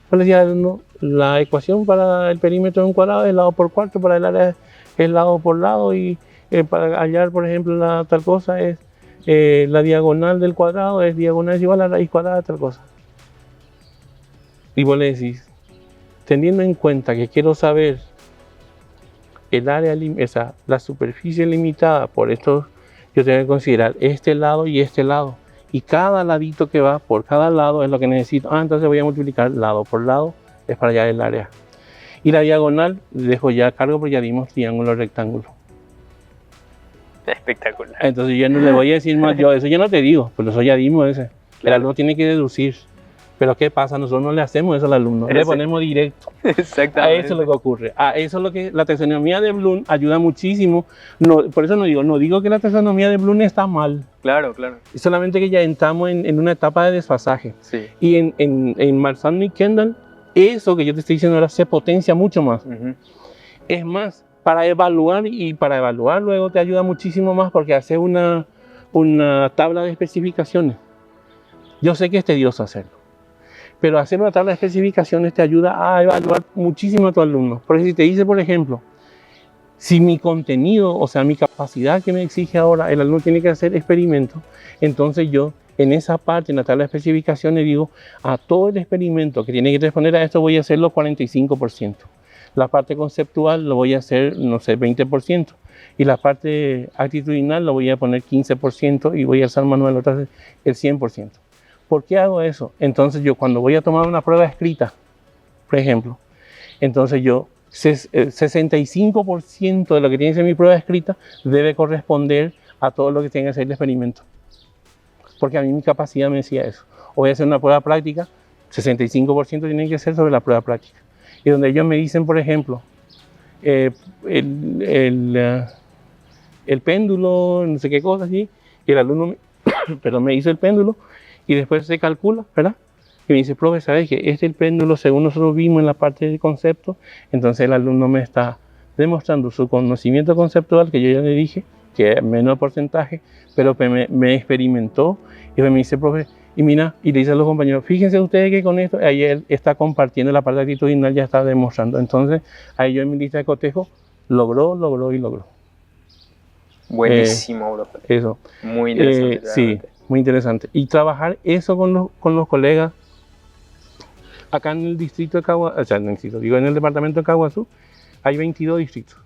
yo le decía al alumno, la ecuación para el perímetro de un cuadrado es lado por cuarto, para el área es lado por lado, y para hallar, por ejemplo, la tal cosa es la diagonal del cuadrado es diagonal igual a la raíz cuadrada de tal cosa. Y vos le decís, teniendo en cuenta que quiero saber el área, la superficie limitada por esto, yo tengo que considerar este lado y este lado. Y cada ladito que va por cada lado es lo que necesito. Ah, entonces voy a multiplicar lado por lado, es para hallar el área. Y la diagonal, dejo ya a cargo porque ya dimos triángulo rectángulo. Espectacular. Entonces yo no le voy a decir más, yo eso ya no te digo, pues eso ya dimos ese. El alumno tiene que deducir. Pero ¿qué pasa? Nosotros no le hacemos eso al alumno, le ponemos directo. Exactamente. A eso es lo que ocurre. A eso es lo que la taxonomía de Bloom ayuda muchísimo. No, por eso no digo que la taxonomía de Bloom está mal. Claro, claro. Es solamente que ya entramos en una etapa de desfasaje. Sí. Y en Marzano y Kendall, eso que yo te estoy diciendo ahora se potencia mucho más. Es más, para evaluar luego te ayuda muchísimo más porque hace una tabla de especificaciones. Yo sé que es tedioso hacerlo. Pero hacer una tabla de especificaciones te ayuda a evaluar muchísimo a tu alumno. Porque si te dice, por ejemplo, si mi contenido, o sea, mi capacidad que me exige ahora, el alumno tiene que hacer experimentos, entonces yo en esa parte, en la tabla de especificaciones, digo, a todo el experimento que tiene que responder a esto voy a hacerlo 45%. La parte conceptual lo voy a hacer, no sé, 20%. Y la parte actitudinal lo voy a poner 15% y voy a usar manual otra vez el 100%. ¿Por qué hago eso? Entonces yo cuando voy a tomar una prueba escrita, por ejemplo, entonces yo 65% de lo que tiene que ser mi prueba escrita debe corresponder a todo lo que tiene que ser el experimento. Porque a mí mi capacidad me decía eso. O voy a hacer una prueba práctica, 65% tiene que ser sobre la prueba práctica. Y donde ellos me dicen, por ejemplo, el péndulo, no sé qué cosa así, y el alumno me hizo el péndulo, y después se calcula, ¿verdad? Y me dice, profe, ¿sabes que este es el péndulo según nosotros vimos en la parte del concepto? Entonces el alumno me está demostrando su conocimiento conceptual, que yo ya le dije, que es menor porcentaje, pero me experimentó, y me dice, profe, y mira, y le dice a los compañeros, fíjense ustedes que con esto, ahí él está compartiendo la parte actitudinal, ya está demostrando. Entonces, ahí yo en mi lista de cotejo, logró. Buenísimo, profe. Eso. Muy interesante. Sí. Muy interesante. Y trabajar eso con los colegas acá en el distrito de Caguazú, o sea, en el departamento de Caguazú, hay 22 distritos.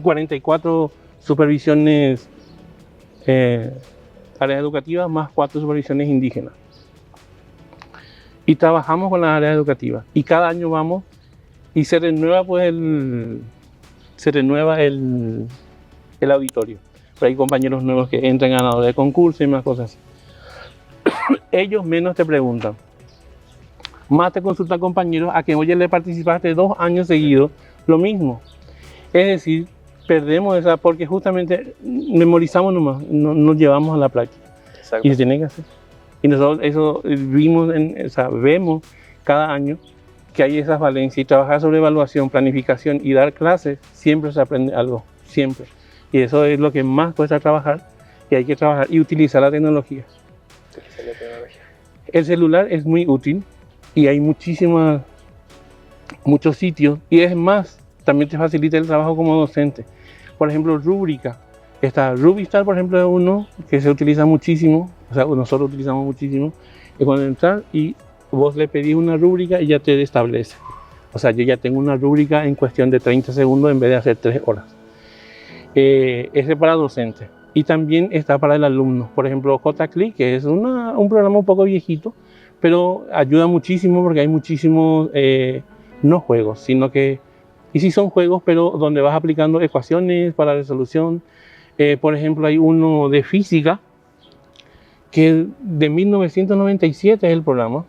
44 supervisiones áreas educativas más 4 supervisiones indígenas. Y trabajamos con las áreas educativas. Y cada año vamos y se renueva el auditorio. Pero hay compañeros nuevos que entran ganadores de concursos y más cosas así. Ellos menos te preguntan. Más te consultan compañeros a que oye le participaste 2 años seguidos, lo mismo. Es decir, perdemos esa, porque justamente memorizamos nomás, no nos llevamos a la práctica. Exacto. Y se tiene que hacer. Y nosotros eso vimos, vemos cada año que hay esas valencias, y trabajar sobre evaluación, planificación y dar clases, siempre se aprende algo, siempre. Y eso es lo que más cuesta trabajar, y hay que trabajar y utilizar la tecnología. El celular es muy útil y hay muchos sitios, y es más, también te facilita el trabajo como docente. Por ejemplo, rúbrica. Está Rubistar, por ejemplo, es uno que se utiliza muchísimo, o sea, nosotros utilizamos muchísimo, es cuando entras y vos le pedís una rúbrica y ya te establece. O sea, yo ya tengo una rúbrica en cuestión de 30 segundos en vez de hacer 3 horas. Ese para docentes. Y también está para el alumno. Por ejemplo, JClick, que es un programa un poco viejito, pero ayuda muchísimo porque hay muchísimos, no juegos, sino que, y sí son juegos, pero donde vas aplicando ecuaciones para resolución. Por ejemplo, hay uno de física, que de 1997 es el programa,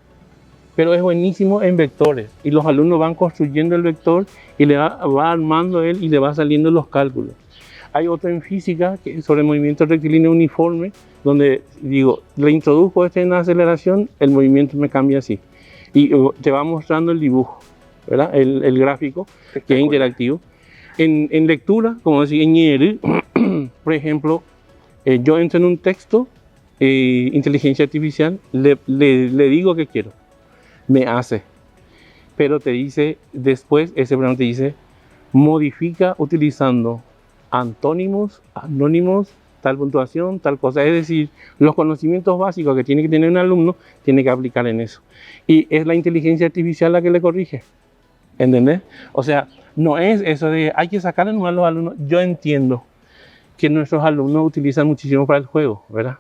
pero es buenísimo en vectores. Y los alumnos van construyendo el vector y le va armando él y le va saliendo los cálculos. Hay otro en física, que es sobre movimiento rectilíneo uniforme, donde digo, le introduzco en la aceleración, el movimiento me cambia así. Y te va mostrando el dibujo, ¿verdad? El gráfico, que es interactivo. En lectura, como decía Ñeri, por ejemplo, yo entro en un texto, inteligencia artificial, le digo que quiero, me hace, pero te dice, después ese programa te dice, modifica utilizando antónimos, anónimos, tal puntuación, tal cosa. Es decir, los conocimientos básicos que tiene que tener un alumno, tiene que aplicar en eso. Y es la inteligencia artificial la que le corrige. ¿Entendés? O sea, no es eso de hay que sacarle nomás a los alumnos. Yo entiendo que nuestros alumnos utilizan muchísimo para el juego, ¿verdad?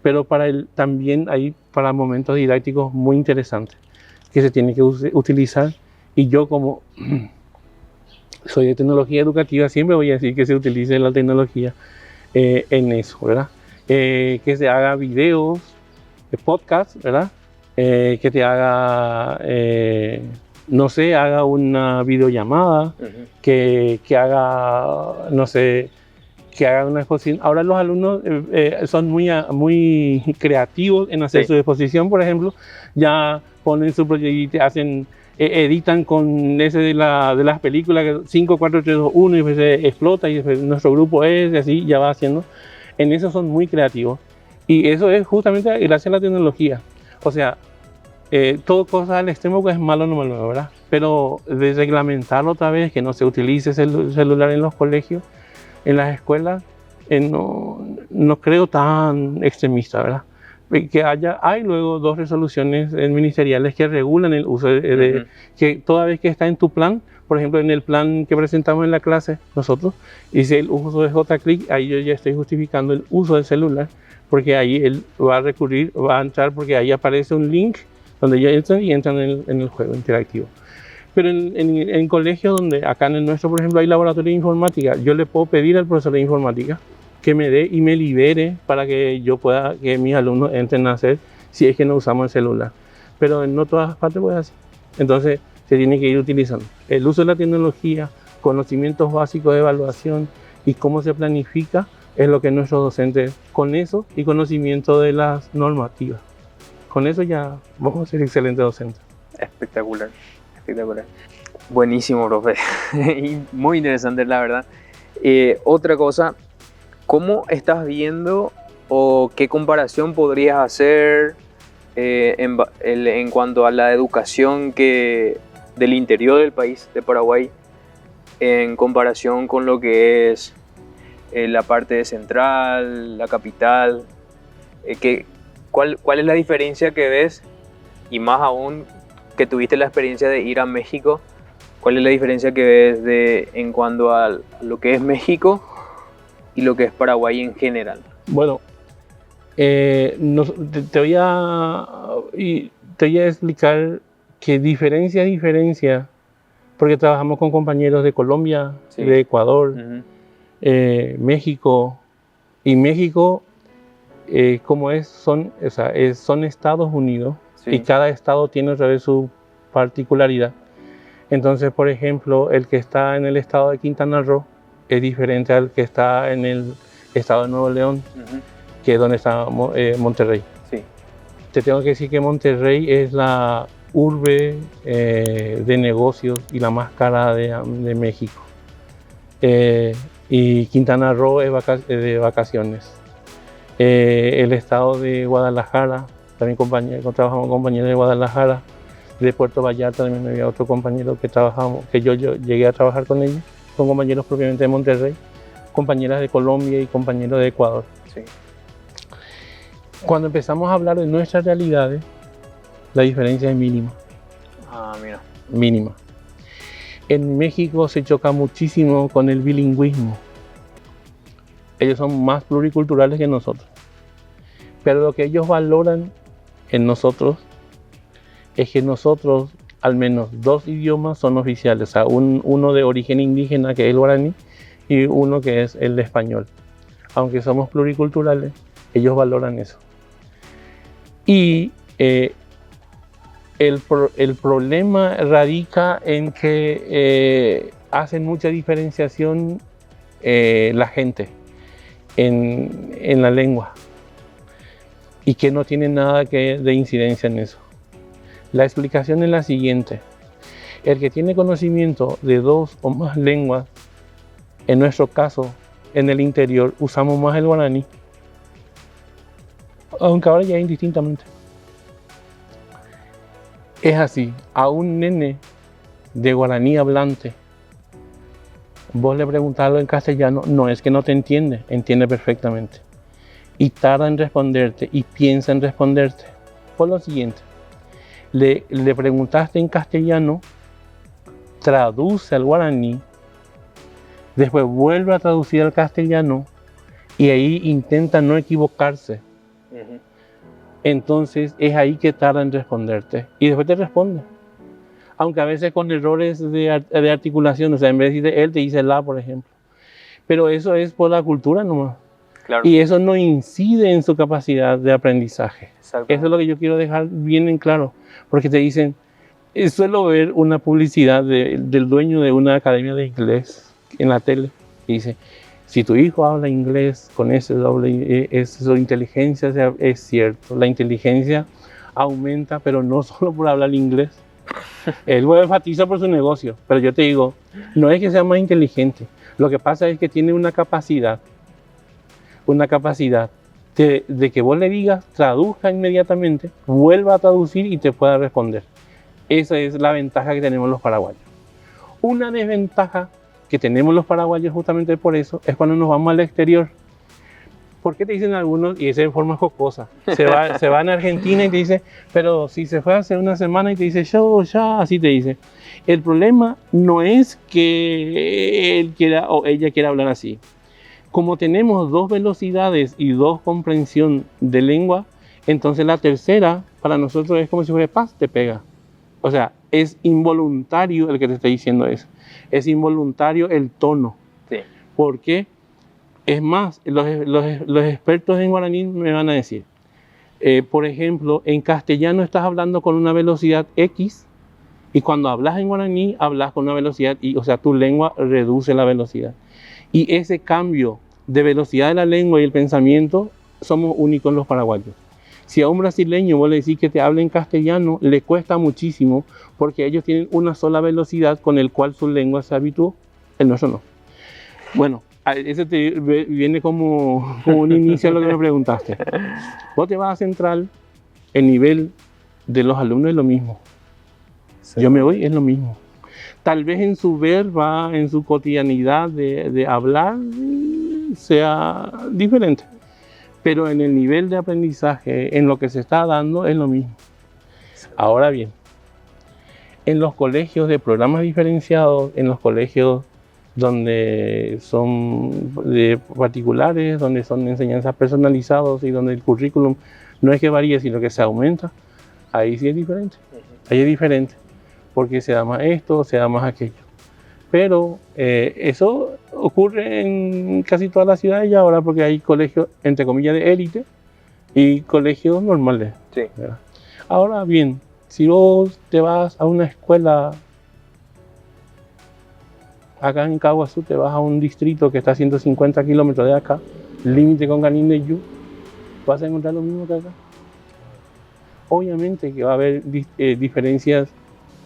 Pero también hay para momentos didácticos muy interesantes que se tiene que utilizar. Y yo, como soy de tecnología educativa, siempre voy a decir que se utilice la tecnología en eso, ¿verdad? Que se haga videos, podcasts, ¿verdad? Que te haga, no sé, haga una videollamada, que haga, no sé, que haga una exposición. Ahora los alumnos son muy creativos en hacer su exposición, por ejemplo, ya ponen su proyecto, editan con ese de las películas 5, 4, 3, 2, 1 y después se explota y después nuestro grupo es así, ya va haciendo. En eso son muy creativos y eso es justamente gracias a la tecnología. O sea, todo cosa al extremo que es malo, no malo, ¿verdad? Pero de reglamentarlo otra vez, que no se utilice celular en los colegios, en las escuelas, no creo tan extremista, ¿verdad? Que hay luego 2 resoluciones ministeriales que regulan el uso que toda vez que está en tu plan, por ejemplo en el plan que presentamos en la clase nosotros, dice el uso de JClick, ahí yo ya estoy justificando el uso del celular, porque ahí él va a entrar porque ahí aparece un link donde ya entran y entran en el juego interactivo. Pero en colegios donde acá en el nuestro, por ejemplo, hay laboratorio de informática, yo le puedo pedir al profesor de informática que me dé y me libere para que yo pueda, que mis alumnos entren a hacer, si es que no usamos el celular. Pero en no todas partes puede hacer. Entonces se tiene que ir utilizando el uso de la tecnología, conocimientos básicos de evaluación y cómo se planifica, es lo que nuestros docentes, con eso y conocimiento de las normativas, con eso ya vamos a ser excelentes docentes. Espectacular, espectacular. Buenísimo, profe. Muy interesante, la verdad. Otra cosa, ¿cómo estás viendo o qué comparación podrías hacer en cuanto a la educación del interior del país, de Paraguay, en comparación con lo que es la parte central, la capital? ¿Cuál es la diferencia que ves? Y más aún que tuviste la experiencia de ir a México, ¿cuál es la diferencia que ves en cuanto a lo que es México y lo que es Paraguay en general? Bueno, te voy a explicar que diferencia, porque trabajamos con compañeros de Colombia, sí, de Ecuador, México, y México, como son Estados Unidos, sí, y cada estado tiene otra vez su particularidad. Entonces, por ejemplo, el que está en el estado de Quintana Roo es diferente al que está en el estado de Nuevo León, que es donde está Monterrey. Sí. Te tengo que decir que Monterrey es la urbe de negocios y la más cara de México. Y Quintana Roo es de vacaciones. El estado de Guadalajara, también trabajamos con compañeros de Guadalajara. De Puerto Vallarta también había otro compañero que yo llegué a trabajar con ellos, con compañeros propiamente de Monterrey, compañeras de Colombia y compañeros de Ecuador. Sí. Cuando empezamos a hablar de nuestras realidades, la diferencia es mínima. Ah, mira. Mínima. En México se choca muchísimo con el bilingüismo. Ellos son más pluriculturales que nosotros. Pero lo que ellos valoran en nosotros es que nosotros, al menos 2 idiomas son oficiales. O sea, uno de origen indígena, que es el guaraní, y uno que es el español. Aunque somos pluriculturales, ellos valoran eso. Y el problema radica en que hacen mucha diferenciación la gente en la lengua y que no tienen nada de incidencia en eso. La explicación es la siguiente. El que tiene conocimiento de 2 o más lenguas, en nuestro caso, en el interior, usamos más el guaraní, aunque ahora ya indistintamente. Es así, a un nene de guaraní hablante, vos le preguntás en castellano, no es que no te entiende, entiende perfectamente. Y tarda en responderte y piensa en responderte. Por lo siguiente, le preguntaste en castellano, traduce al guaraní, después vuelve a traducir al castellano y ahí intenta no equivocarse. Entonces es ahí que tarda en responderte y después te responde. Aunque a veces con errores de articulación, o sea, en vez de decir él, te dice la, por ejemplo. Pero eso es por la cultura nomás. Claro. Y eso no incide en su capacidad de aprendizaje. Eso es lo que yo quiero dejar bien en claro. Porque te dicen, suelo ver una publicidad del dueño de una academia de inglés en la tele. Y dice, si tu hijo habla inglés con su inteligencia, es cierto. La inteligencia aumenta, pero no solo por hablar inglés. Él lo enfatiza por su negocio. Pero yo te digo, no es que sea más inteligente. Lo que pasa es que tiene una capacidad de que vos le digas, traduzca inmediatamente, vuelva a traducir y te pueda responder. Esa es la ventaja que tenemos los paraguayos. Una desventaja que tenemos los paraguayos justamente por eso es cuando nos vamos al exterior. ¿Por qué te dicen algunos? Y es de forma jocosa. Se va a Argentina y te dice, pero si se fue hace una semana y te dice, yo ya, así te dice. El problema no es que él quiera o ella quiera hablar así. Como tenemos 2 velocidades y 2 comprensión de lengua, entonces la tercera para nosotros es como si fuera paz, te pega. O sea, es involuntario el que te está diciendo eso. Es involuntario el tono. Sí. ¿Por qué? Es más, los expertos en guaraní me van a decir, por ejemplo, en castellano estás hablando con una velocidad X y cuando hablas en guaraní hablas con una velocidad Y, o sea, tu lengua reduce la velocidad. Y ese cambio de velocidad de la lengua y el pensamiento somos únicos los paraguayos. Si a un brasileño vos le decís que te hable en castellano, le cuesta muchísimo porque ellos tienen una sola velocidad con el cual su lengua se habituó, el nuestro no. Bueno, eso te viene como un inicio a lo que me preguntaste. Vos te vas a Central, el nivel de los alumnos es lo mismo. Sí. Yo me voy, es lo mismo. Tal vez en su verba, en su cotidianidad de hablar, sea diferente. Pero en el nivel de aprendizaje, en lo que se está dando, es lo mismo. Ahora bien, en los colegios de programas diferenciados, en los colegios donde son de particulares, donde son enseñanzas personalizadas y donde el currículum no es que varíe, sino que se aumenta, ahí sí es diferente. Ahí es diferente, porque se da más esto, se da más aquello. Pero eso ocurre en casi todas las ciudades ya ahora, porque hay colegios, entre comillas, de élite y colegios normales. Sí. Ahora bien, si vos te vas a una escuela Acá en Caguazú te vas a un distrito que está a 150 kilómetros de acá, límite con Canindeyú, vas a encontrar lo mismo que acá. Obviamente que va a haber diferencias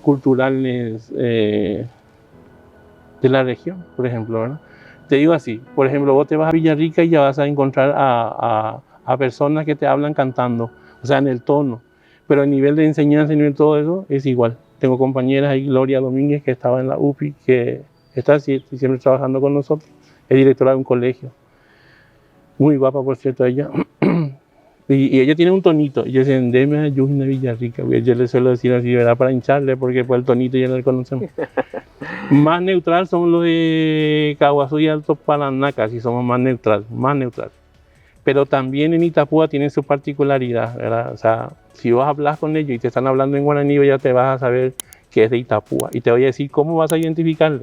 culturales de la región, por ejemplo, ¿verdad? Te digo así, por ejemplo, vos te vas a Villarrica y ya vas a encontrar a personas que te hablan cantando, o sea, en el tono, pero el nivel de enseñanza y nivel de todo eso es igual. Tengo compañeras ahí, Gloria Domínguez, que estaba en la UPI, que está siempre trabajando con nosotros, es directora de un colegio, muy guapa, por cierto, ella. Y ella tiene un tonito, y yo decía, deme a Yujina Villarrica, yo le suelo decir así, ¿verdad? Para hincharle, porque por el tonito ya no le conocemos. Más neutral somos los de Caguazú y Alto Paraná, casi somos más neutral. Pero también en Itapúa tienen su particularidad, ¿verdad? O sea, si vos hablas con ellos y te están hablando en guaraní, ya te vas a saber que es de Itapúa. Y te voy a decir cómo vas a identificarle.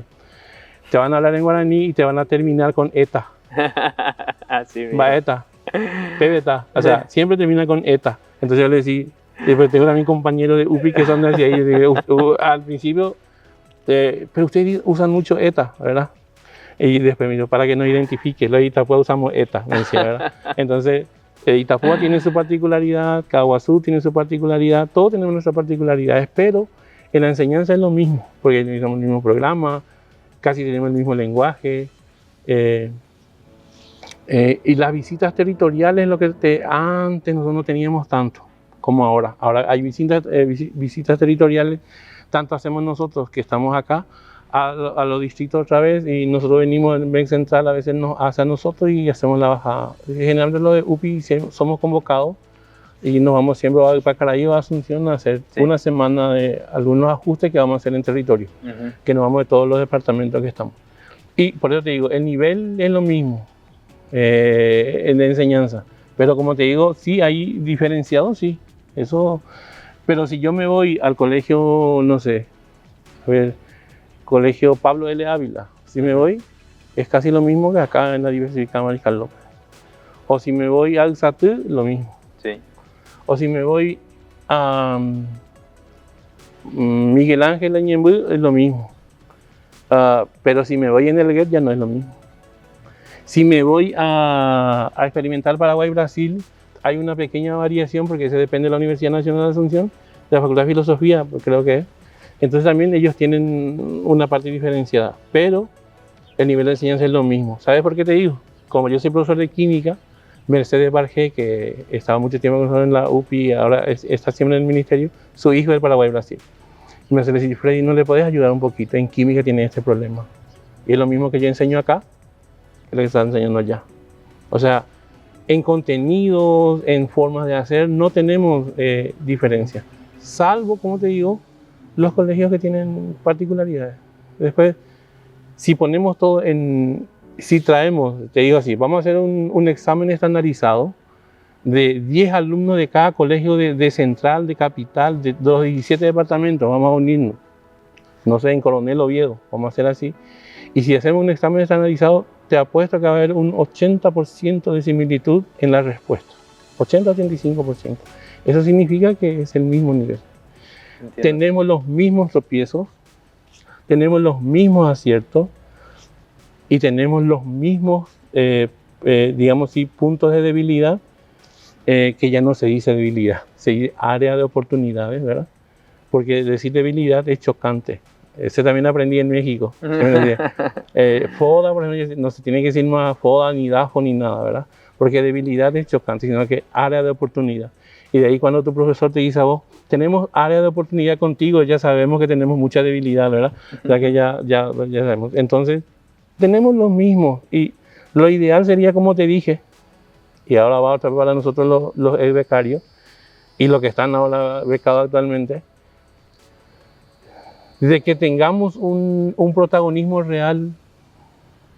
Te van a hablar en guaraní y te van a terminar con eta. Así mismo. Baeta, pebeta, o sea, siempre termina con eta. Entonces yo le decía, después tengo también compañeros de UPI que son de así, y digo, al principio, pero ustedes usan mucho eta, ¿verdad? Y después me dijo, para que nos identifique, los de Itapúa usamos eta, me decía, ¿verdad? Entonces, Itapúa tiene su particularidad, Caguazú tiene su particularidad, todos tenemos nuestras particularidades, pero en la enseñanza es lo mismo, porque tenemos el mismo programa, casi tenemos el mismo lenguaje, y las visitas territoriales, lo que antes nosotros no teníamos tanto como ahora. Ahora hay visitas territoriales, tanto hacemos nosotros que estamos acá, a los distritos otra vez, y nosotros venimos en BEC Central, a veces nos hace a nosotros y hacemos la bajada. Generalmente lo de UPI somos convocados y nos vamos siempre a Pacaraíba, a Asunción, a hacer una semana de algunos ajustes que vamos a hacer en territorio, que nos vamos de todos los departamentos que estamos. Y por eso te digo, el nivel es lo mismo. En la enseñanza, pero como te digo, sí hay diferenciados, sí, eso, pero si yo me voy al colegio, no sé, a ver, colegio Pablo L. Ávila, si me voy, es casi lo mismo que acá en la diversificada Mariscal López, o si me voy al SATU, lo mismo, sí. O si me voy a Miguel Ángel Añembú, es lo mismo, pero si me voy en el GET ya no es lo mismo. Si me voy a experimentar Paraguay-Brasil, hay una pequeña variación porque se depende de la Universidad Nacional de Asunción, de la Facultad de Filosofía, creo que es. Entonces también ellos tienen una parte diferenciada, pero el nivel de enseñanza es lo mismo. ¿Sabes por qué te digo? Como yo soy profesor de química, Mercedes Bargé, que estaba mucho tiempo con nosotros en la UPI y ahora está siempre en el ministerio, su hijo es de Paraguay-Brasil. Y me dice, Freddy, ¿no le podés ayudar un poquito? En química tiene este problema. Y es lo mismo que yo enseño acá, que lo que está enseñando allá. O sea, en contenidos, en formas de hacer, no tenemos diferencia. Salvo, como te digo, los colegios que tienen particularidades. Después, si ponemos todo si traemos, te digo así, vamos a hacer un examen estandarizado de 10 alumnos de cada colegio de central, de capital, de los 17 departamentos, vamos a unirnos. No sé, en Coronel Oviedo, vamos a hacer así. Y si hacemos un examen estandarizado, te apuesto que va a haber un 80% de similitud en la respuesta. 80-85%. Eso significa que es el mismo nivel. Entiendo. Tenemos los mismos tropiezos, tenemos los mismos aciertos y tenemos los mismos, digamos, puntos de debilidad, que ya no se dice debilidad, se dice área de oportunidades, ¿verdad? Porque decir debilidad es chocante. Ese también aprendí en México. Foda, por ejemplo, no se tiene que decir más foda, ni dajo, ni nada, ¿verdad? Porque debilidad es chocante, sino que área de oportunidad. Y de ahí cuando tu profesor te dice a vos, tenemos área de oportunidad contigo, ya sabemos que tenemos mucha debilidad, ¿verdad? Ya que ya sabemos. Entonces, tenemos los mismos. Y lo ideal sería, como te dije, y ahora va otra vez para nosotros los becarios, y los que están ahora becados actualmente, de que tengamos un protagonismo real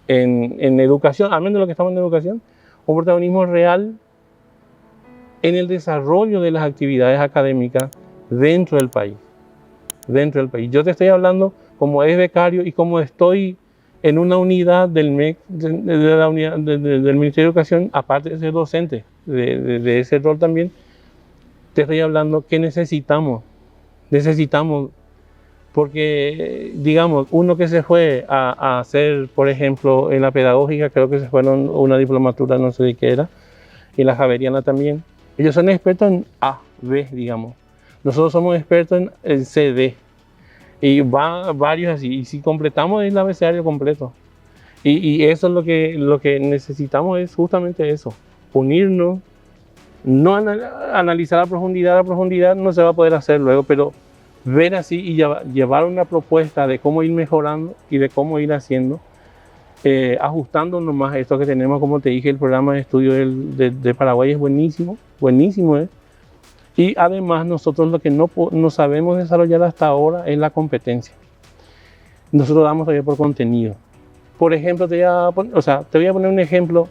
en educación, al menos lo que estamos en educación, un protagonismo real en el desarrollo de las actividades académicas dentro del país. Yo te estoy hablando como es becario y como estoy en una unidad del MEC, del Ministerio de Educación, aparte de ser docente, de ese rol también, te estoy hablando que necesitamos Porque, digamos, uno que se fue a hacer, por ejemplo, en la pedagógica, creo que se fueron una diplomatura, no sé de qué era, y la Javeriana también. Ellos son expertos en A, B, digamos. Nosotros somos expertos en C, D. Y va varios así. Y si completamos el abecedario completo. Y eso es lo que necesitamos, es justamente eso. Unirnos, no analizar a profundidad no se va a poder hacer luego, pero ver así y llevar una propuesta de cómo ir mejorando y de cómo ir haciendo, ajustando nomás esto que tenemos. Como te dije, el programa de estudio de Paraguay es buenísimo, buenísimo, ¿eh? Y además nosotros lo que no sabemos desarrollar hasta ahora es la competencia. Nosotros damos todavía por contenido. Por ejemplo, te voy a poner un ejemplo.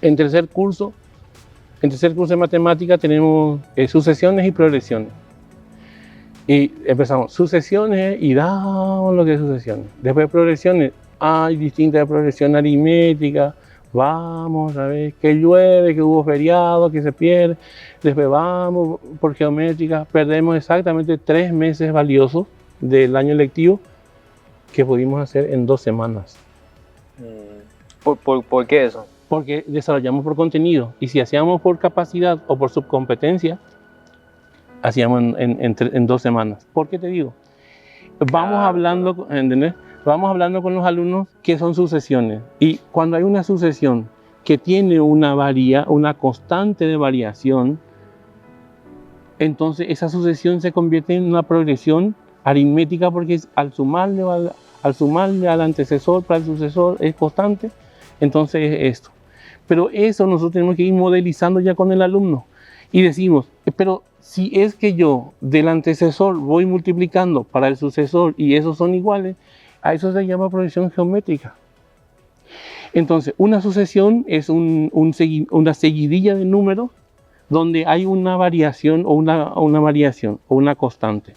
En tercer curso de matemática tenemos sucesiones y progresiones. Y empezamos sucesiones y damos lo que es sucesiones. Después progresiones, hay distintas progresiones aritméticas. Vamos a ver que llueve, que hubo feriado, que se pierde. Después vamos por geométrica. Perdemos exactamente 3 meses valiosos del año lectivo que pudimos hacer en 2 semanas. ¿Por qué eso? Porque desarrollamos por contenido. Y si hacíamos por capacidad o por subcompetencia, hacíamos en 2 semanas. ¿Por qué te digo? Vamos hablando, ¿entendés? Vamos hablando con los alumnos qué son sucesiones. Y cuando hay una sucesión que tiene una constante de variación, entonces esa sucesión se convierte en una progresión aritmética, porque al sumarle al antecesor para el sucesor es constante. Entonces es esto. Pero eso nosotros tenemos que ir modelizando ya con el alumno. Y decimos, pero si es que yo del antecesor voy multiplicando para el sucesor y esos son iguales, a eso se llama progresión geométrica. Entonces, una sucesión es una seguidilla de números donde hay una variación o una constante.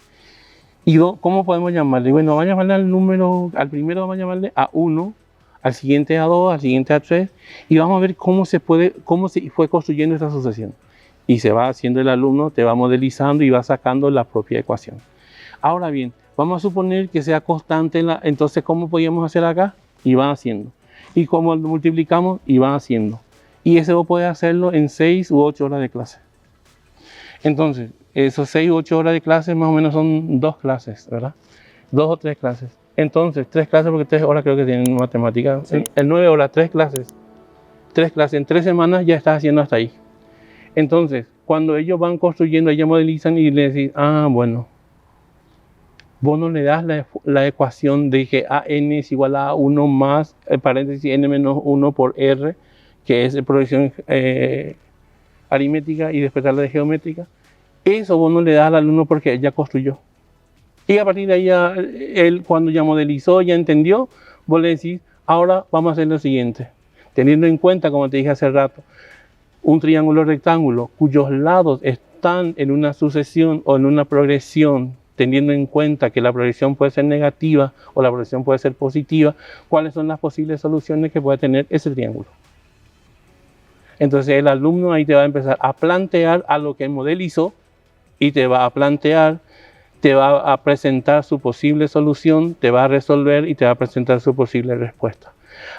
¿Y cómo podemos llamarle? Bueno, vamos a llamarle al primero vamos a llamarle A1, al siguiente A2, al siguiente A3, y vamos a ver cómo se fue construyendo esta sucesión. Y se va haciendo el alumno, te va modelizando y va sacando la propia ecuación. Ahora bien, vamos a suponer que sea constante, entonces ¿cómo podíamos hacer acá? Y van haciendo. Y como lo multiplicamos, y van haciendo. Y eso puede hacerlo en 6 u 8 horas de clase. Entonces, esos 6 u 8 horas de clase más o menos son 2 clases, ¿verdad? 2 o 3 clases. Entonces, 3 clases, porque 3 horas creo que tienen matemática. Sí. En 9 horas, 3 clases. 3 clases. En 3 semanas ya estás haciendo hasta ahí. Entonces, cuando ellos van construyendo, ellos modelizan y le decís, bueno, vos no le das la ecuación de que AN es igual a 1 más, paréntesis, N menos 1 por R, que es progresión aritmética, y después la de geométrica. Eso vos no le das al alumno porque ya construyó. Y a partir de ahí, él cuando ya modelizó, ya entendió, vos le decís, ahora vamos a hacer lo siguiente. Teniendo en cuenta, como te dije hace rato, un triángulo rectángulo cuyos lados están en una sucesión o en una progresión, teniendo en cuenta que la progresión puede ser negativa o la progresión puede ser positiva, ¿cuáles son las posibles soluciones que puede tener ese triángulo? Entonces el alumno ahí te va a empezar a plantear a lo que modelizó y te va a plantear, te va a presentar su posible solución, te va a resolver y te va a presentar su posible respuesta.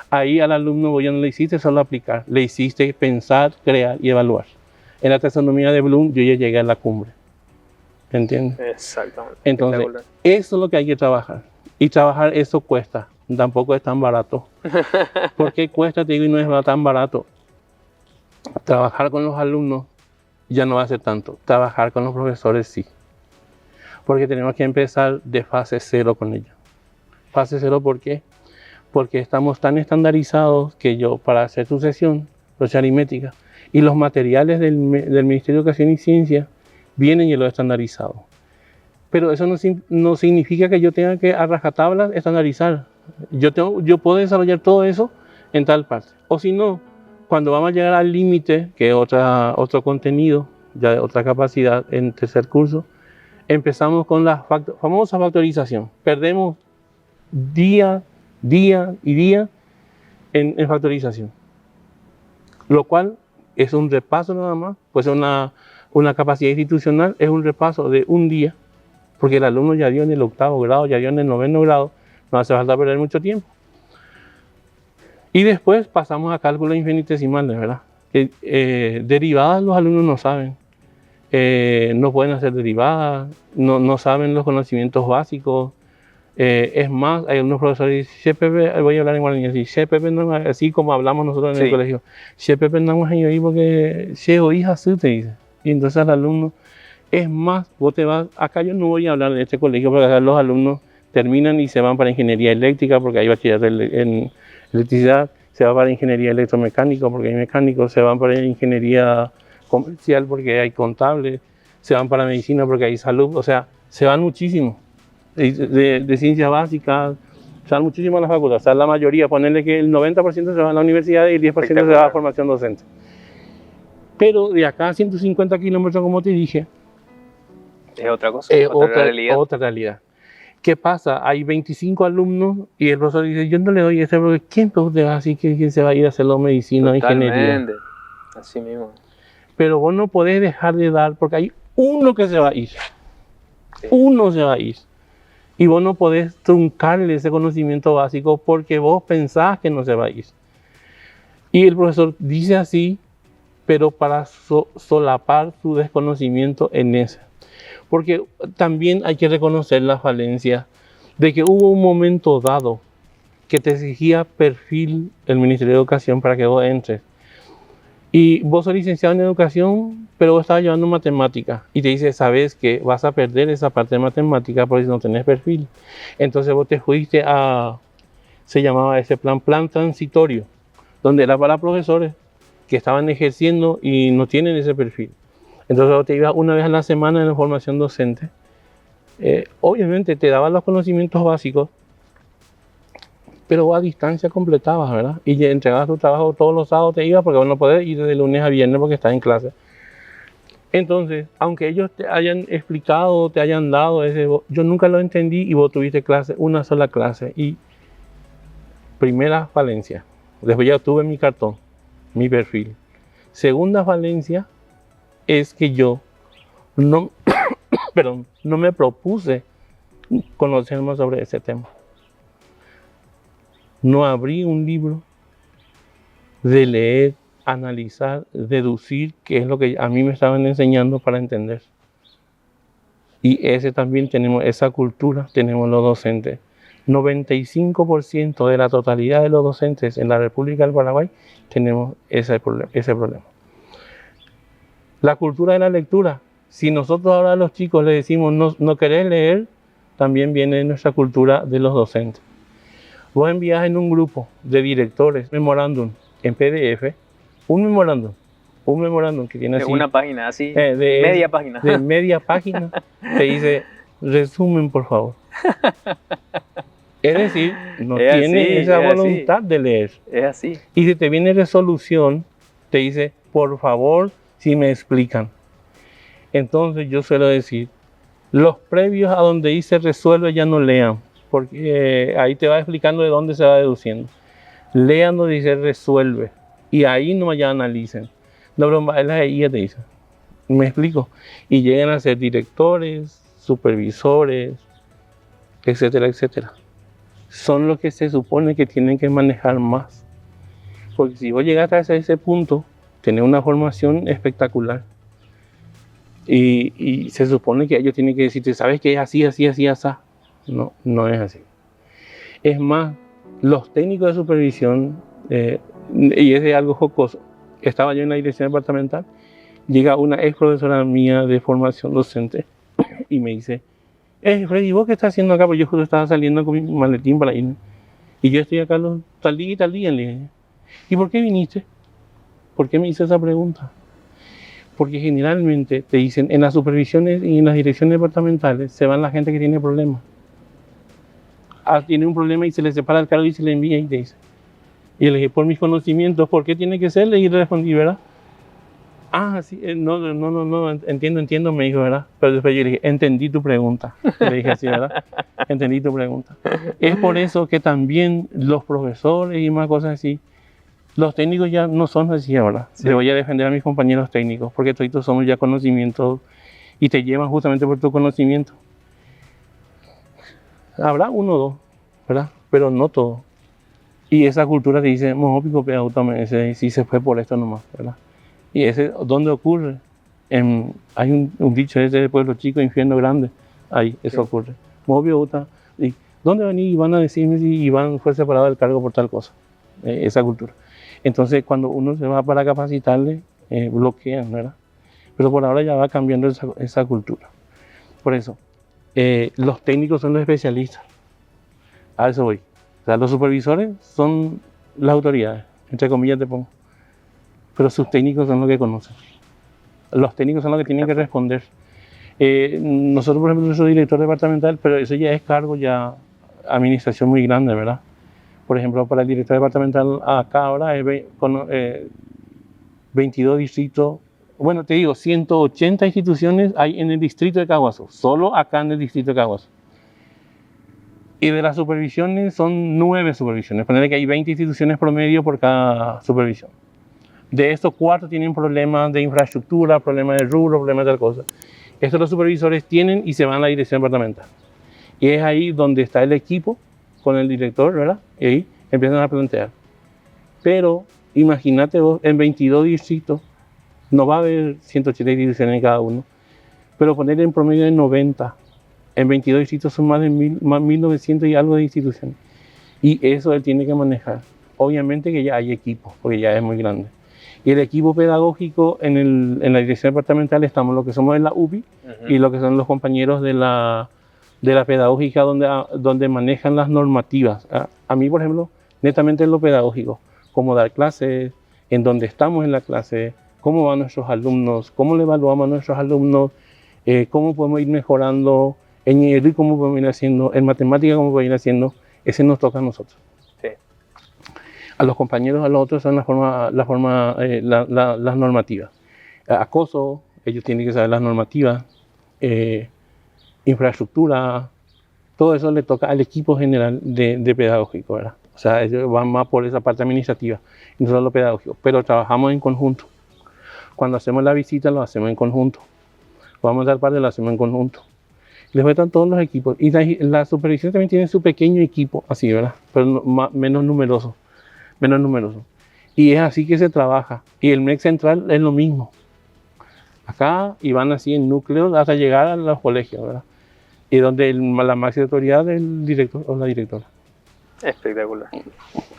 Ahí al alumno vos ya no le hiciste solo aplicar, le hiciste pensar, crear y evaluar. En la taxonomía de Bloom yo ya llegué a la cumbre. ¿Entiendes? Exactamente. Entonces, eso es lo que hay que trabajar. Y trabajar eso cuesta. Tampoco es tan barato. ¿Por qué cuesta? Te digo, y no es tan barato. Trabajar con los alumnos ya no va a ser tanto. Trabajar con los profesores sí. Porque tenemos que empezar de fase 0 con ellos. Fase 0, ¿por qué? Porque estamos tan estandarizados que yo, para hacer sucesión, progresión aritmética, y los materiales del Ministerio de Educación y Ciencia vienen y lo estandarizado. Pero eso no significa que yo tenga que a rajatabla estandarizar. Yo puedo desarrollar todo eso en tal parte. O si no, cuando vamos a llegar al límite, que es otro contenido, ya de otra capacidad en tercer curso, empezamos con la famosa factorización. Perdemos día en factorización. Lo cual es un repaso nada más, pues una capacidad institucional es un repaso de un día, porque el alumno ya dio en el 8º grado, ya dio en el 9º grado, no hace falta perder mucho tiempo. Y después pasamos a cálculos infinitesimales, ¿verdad? Derivadas los alumnos no saben, no pueden hacer derivadas, no saben los conocimientos básicos. Es más, hay algunos profesores que dicen, CPP, voy a hablar en guaraní, CPP no, así como hablamos nosotros en el colegio, CPP no es ahí porque se oís así, te dice. Y entonces al alumno, es más, vos te vas, acá yo no voy a hablar de este colegio porque acá los alumnos terminan y se van para ingeniería eléctrica porque hay bachillerato en electricidad, se va para ingeniería electromecánica porque hay mecánicos, se van para ingeniería comercial porque hay contables, se van para medicina porque hay salud, o sea, se van muchísimo. De ciencias básicas, se van muchísimo a la facultad, o sea, la mayoría, ponerle que el 90% se va a la universidad y el 10% se va a formación docente. Pero de acá a 150 kilómetros, como te dije, es otra cosa, otra realidad. ¿Qué pasa? Hay 25 alumnos y el profesor dice, yo no le doy ese, porque ¿quién te va a decir que se va a ir a hacerlo medicina o ingeniería? Así mismo. Pero vos no podés dejar de dar, porque hay uno que se va a ir. Sí. Uno se va a ir. Y vos no podés truncarle ese conocimiento básico porque vos pensás que no se va a ir. Y el profesor dice así, pero para solapar su desconocimiento en ese. Porque también hay que reconocer la falencia de que hubo un momento dado que te exigía perfil el Ministerio de Educación para que vos entres. Y vos sos licenciado en educación, pero vos estabas llevando matemática. Y te dice, sabes que vas a perder esa parte de matemática porque no tenés perfil. Entonces vos te fuiste a, se llamaba ese plan transitorio, donde era para profesores que estaban ejerciendo y no tienen ese perfil. Entonces vos te ibas una vez a la semana en la formación docente. Obviamente te daban los conocimientos básicos, pero vos a distancia completabas, ¿verdad? Y entregabas tu trabajo todos los sábados, te ibas porque vos no podés ir de lunes a viernes porque estás en clase. Entonces, aunque ellos te hayan explicado, te hayan dado ese, yo nunca lo entendí y vos tuviste clase, una sola clase. Y primera falencia, después ya tuve mi cartón, mi perfil. Segunda falencia es que yo no, no me propuse conocer más sobre ese tema. No abrí un libro de leer, analizar, deducir, que es lo que a mí me estaban enseñando para entender. Y ese también tenemos, esa cultura tenemos los docentes. 95% de la totalidad de los docentes en la República del Paraguay tenemos ese problema. La cultura de la lectura. Si nosotros ahora a los chicos les decimos no querés leer, también viene de nuestra cultura de los docentes. Vos envías en un grupo de directores memorándum en PDF, un memorándum que tiene así... De una página, así, media página. De media página, te dice, resumen por favor. Es decir, no tiene esa voluntad de leer. Es así. Y si te viene resolución, te dice, por favor, si me explican. Entonces yo suelo decir, los previos a donde dice resuelve ya no lean, porque ahí te va explicando de dónde se va deduciendo. Lean donde dice resuelve, y ahí no ya analicen. No, pero es la IA te dice. ¿Me explico? Y llegan a ser directores, supervisores, etcétera, etcétera. Son los que se supone que tienen que manejar más. Porque si vos llegaste a ese punto, tenés una formación espectacular. Y se supone que ellos tienen que decirte, ¿sabes que es así, así, así, así? No, no es así. Es más, los técnicos de supervisión, y es algo jocoso, estaba yo en la dirección departamental, llega una ex profesora mía de formación docente y me dice, Freddy, ¿vos qué estás haciendo acá? Porque yo justo estaba saliendo con mi maletín para ir. Y yo estoy acá tal día y tal día. Le dije, ¿y por qué viniste? ¿Por qué me hice esa pregunta? Porque generalmente te dicen, en las supervisiones y en las direcciones departamentales se van la gente que tiene problemas. Tiene un problema y se le separa el cargo y se le envía y te dice. Y le dije, por mis conocimientos, ¿por qué tiene que ser? Y le respondí, ¿verdad? Sí, no, entiendo, me dijo, ¿verdad? Pero después yo le dije, entendí tu pregunta. Le dije así, ¿verdad? Entendí tu pregunta. Es por eso que también los profesores y más cosas así, los técnicos ya no son así ahora. Sí. Le voy a defender a mis compañeros técnicos, porque todos somos ya conocimientos y te llevan justamente por tu conocimiento. Habrá uno o dos, ¿verdad? Pero no todo. Y esa cultura te dice, mojopico pegautamente, si se fue por esto nomás, ¿verdad? Y ese, ¿dónde ocurre? Hay un dicho ese de pueblo chico, infierno grande. Ahí, eso sí ocurre. Mojopico, ¿y dónde van y van a decirme si Iván fue separado del cargo por tal cosa? Esa cultura. Entonces, cuando uno se va para capacitarle, bloquean, ¿verdad? Pero por ahora ya va cambiando esa cultura. Por eso, los técnicos son los especialistas. A eso voy. O sea, los supervisores son las autoridades, entre comillas te pongo. Pero sus técnicos son los que conocen. Los técnicos son los que tienen que responder. Nosotros, por ejemplo, nuestro director departamental, pero eso ya es cargo, ya administración muy grande, ¿verdad? Por ejemplo, para el director departamental acá ahora es 22 distritos. Bueno, te digo, 180 instituciones hay en el distrito de Caguazú, solo acá en el distrito de Caguazú. Y de las supervisiones son 9 supervisiones. Ponerle que hay 20 instituciones promedio por cada supervisión. De estos 4 tienen problemas de infraestructura, problemas de rubro, problemas de tal cosa. Estos los supervisores tienen y se van a la dirección departamental. Y es ahí donde está el equipo con el director, ¿verdad? Y ahí empiezan a plantear. Pero imagínate vos, en 22 distritos, no va a haber 180 instituciones en cada uno, pero poner en promedio de 90. En 22 distritos son más de 1900 y algo de instituciones. Y eso él tiene que manejar. Obviamente que ya hay equipo, porque ya es muy grande. Y el equipo pedagógico en la dirección departamental estamos los que somos de la UPI y los que son los compañeros de la pedagógica donde manejan las normativas. A mí, por ejemplo, netamente en lo pedagógico, cómo dar clases, en dónde estamos en la clase, cómo van nuestros alumnos, cómo le evaluamos a nuestros alumnos, cómo podemos ir mejorando, en IRI cómo podemos ir haciendo, en matemática cómo podemos ir haciendo, ese nos toca a nosotros. Sí. A los compañeros, a los otros son las normativas. Acoso, ellos tienen que saber las normativas, infraestructura, todo eso le toca al equipo general de pedagógico, ¿verdad? O sea, ellos van más por esa parte administrativa, y nosotros lo pedagógico, pero trabajamos en conjunto. Cuando hacemos la visita lo hacemos en conjunto. Vamos a dar parte, lo hacemos en conjunto. Les metan todos los equipos. Y la supervisión también tiene su pequeño equipo, así, ¿verdad? Pero menos numeroso. Y es así que se trabaja. Y el MEC central es lo mismo. Acá y van así en núcleos hasta llegar a los colegios, ¿verdad? Y donde la máxima autoridad es el director o la directora. Espectacular.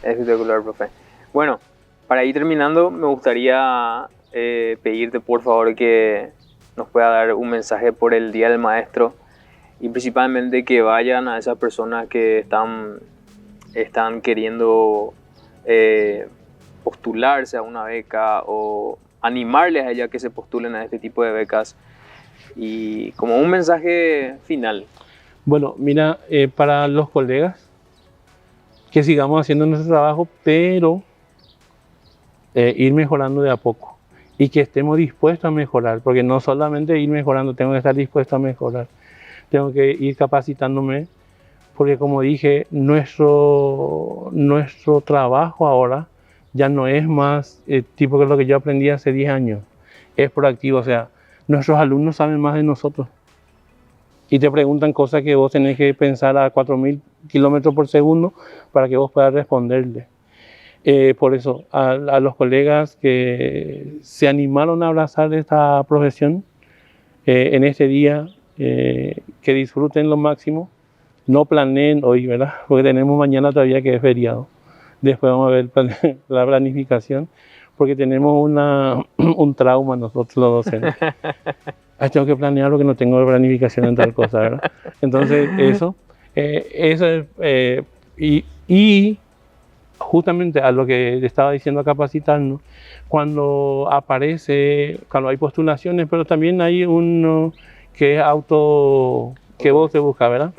Espectacular, profe. Bueno, para ir terminando, me gustaría pedirte, por favor, que nos pueda dar un mensaje por el Día del Maestro y principalmente que vayan a esas personas que están queriendo postularse a una beca o animarles a ellas que se postulen a este tipo de becas y como un mensaje final. Bueno, mira, para los colegas, que sigamos haciendo nuestro trabajo, pero ir mejorando de a poco y que estemos dispuestos a mejorar, porque no solamente ir mejorando, tengo que estar dispuesto a mejorar, tengo que ir capacitándome, porque como dije, nuestro trabajo ahora ya no es más tipo que lo que yo aprendí hace 10 años, es proactivo, o sea, nuestros alumnos saben más de nosotros y te preguntan cosas que vos tenés que pensar a 4000 kilómetros por segundo para que vos puedas responderle. Por eso, a los colegas que se animaron a abrazar esta profesión en este día, que disfruten lo máximo, no planeen hoy, ¿verdad? Porque tenemos mañana todavía que es feriado. Después vamos a ver la planificación, porque tenemos un trauma nosotros los docentes. Tengo que planear porque no tengo planificación en tal cosa, ¿verdad? Entonces, eso es, y justamente a lo que estaba diciendo a capacitarnos, cuando hay postulaciones, pero también hay uno que es que vos te buscas, ¿verdad?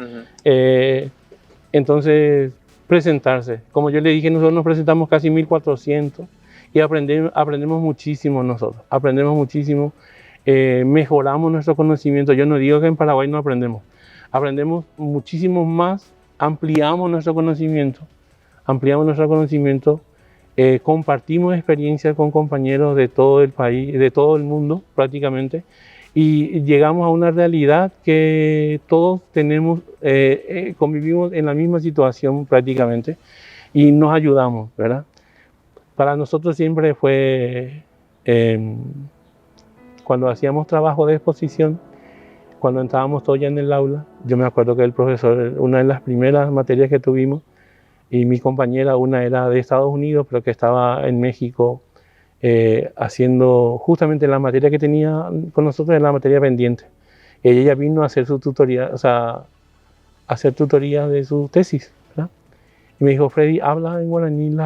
Entonces, presentarse. Como yo le dije, nosotros nos presentamos casi 1400 y aprendemos muchísimo nosotros, mejoramos nuestro conocimiento. Yo no digo que en Paraguay no aprendemos muchísimo más, ampliamos nuestro conocimiento, compartimos experiencias con compañeros de todo el país, de todo el mundo prácticamente, Y llegamos a una realidad que todos tenemos, convivimos en la misma situación prácticamente y nos ayudamos, ¿verdad? Para nosotros siempre fue, cuando hacíamos trabajo de exposición, cuando entrábamos todos ya en el aula, yo me acuerdo que el profesor, una de las primeras materias que tuvimos, y mi compañera, una era de Estados Unidos, pero que estaba en México, haciendo justamente la materia que tenía con nosotros, era la materia pendiente. Ella vino a hacer su tutoría, o sea, a hacer tutoría de su tesis, ¿verdad? Y me dijo, Freddy, habla en guaraní,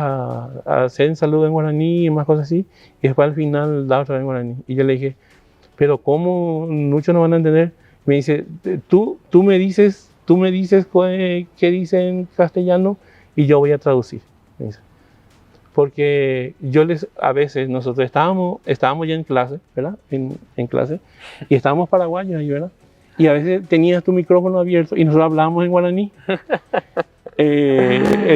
hacer saludo en guaraní y más cosas así, y después al final da otra vez en guaraní. Y yo le dije, pero ¿cómo? Muchos no van a entender. Me dice, tú me dices qué dice en castellano y yo voy a traducir. Me dice. Porque a veces nosotros estábamos ya en clase, ¿verdad? En clase, y estábamos paraguayos ahí, ¿verdad? Y a veces tenías tu micrófono abierto y nosotros hablábamos en guaraní,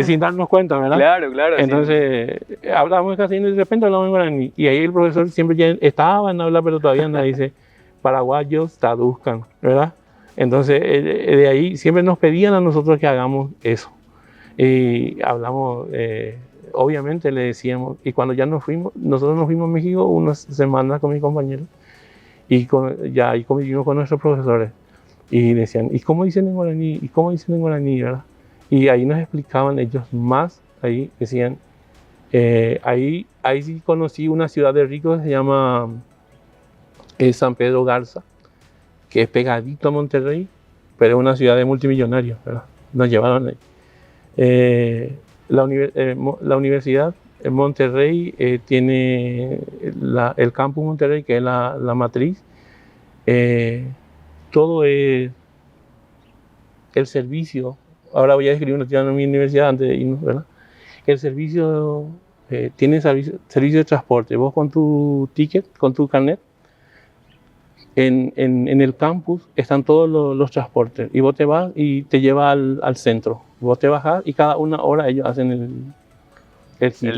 sin darnos cuenta, ¿verdad? Claro, claro. Entonces, hablábamos en castellano y de repente hablábamos en guaraní. Y ahí el profesor siempre ya estaba en hablar, pero todavía no dice, paraguayos traduzcan, ¿verdad? Entonces, de ahí siempre nos pedían a nosotros que hagamos eso. Y hablamos, obviamente le decíamos, y cuando ya nosotros nos fuimos a México unas semanas con mis compañeros, y ya ahí convivimos con nuestros profesores, y decían, ¿y cómo dicen en guaraní? ¿Y cómo dicen en guaraní? ¿Verdad? Y ahí nos explicaban ellos más, ahí decían, ahí sí conocí una ciudad de ricos que se llama San Pedro Garza, que es pegadito a Monterrey, pero es una ciudad de multimillonarios, ¿verdad? Nos llevaron ahí. La universidad en Monterrey tiene el campus Monterrey, que es la matriz. Todo es el servicio. Ahora voy a describir una tienda en mi universidad antes de irnos, ¿verdad? El servicio tiene servicio de transporte. Vos con tu ticket, con tu carnet, en el campus están todos los transportes y vos te vas y te lleva al centro. Vos te bajás y cada una hora ellos hacen el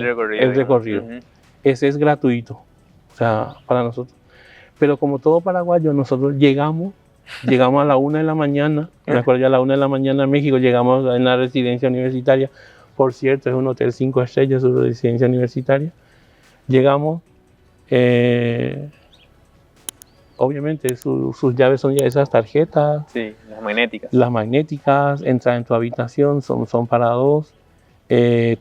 recorrido. Uh-huh. Ese es gratuito, o sea, para nosotros. Pero como todo paraguayo, nosotros llegamos a la 1 de la mañana, me acuerdo ya a la 1 de la mañana en México, llegamos en la residencia universitaria. Por cierto, es un hotel 5 estrellas, su residencia universitaria. Llegamos, obviamente sus llaves son ya esas tarjetas. Sí, las magnéticas. Las magnéticas, entran en tu habitación, son para dos.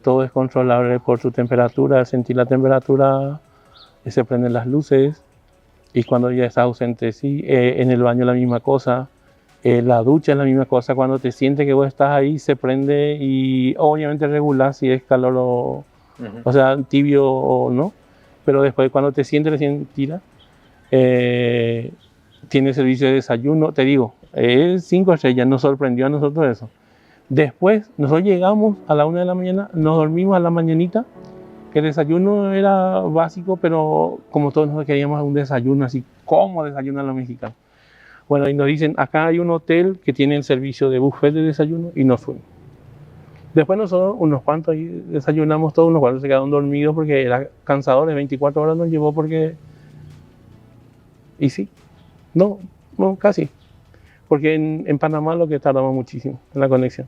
Todo es controlable por tu temperatura. Al sentir la temperatura, se prenden las luces. Y cuando ya estás ausente, sí. En el baño la misma cosa. La ducha es la misma cosa. Cuando te sientes que vos estás ahí, se prende y obviamente regular si es calor o sea, tibio o no. Pero después cuando te sientes recién tira. Tiene servicio de desayuno, te digo, es 5 estrellas, nos sorprendió a nosotros eso. Después, nosotros llegamos a la 1 de la mañana, nos dormimos a la mañanita, que el desayuno era básico, pero como todos nosotros queríamos un desayuno así, como desayunan los mexicanos. Bueno, y nos dicen, acá hay un hotel que tiene el servicio de buffet de desayuno, y nos fuimos. Después nosotros, unos cuantos ahí desayunamos todos, unos cuantos se quedaron dormidos porque era cansador, de 24 horas nos llevó porque... Y sí, no, casi. Porque en Panamá lo que tardamos muchísimo en la conexión.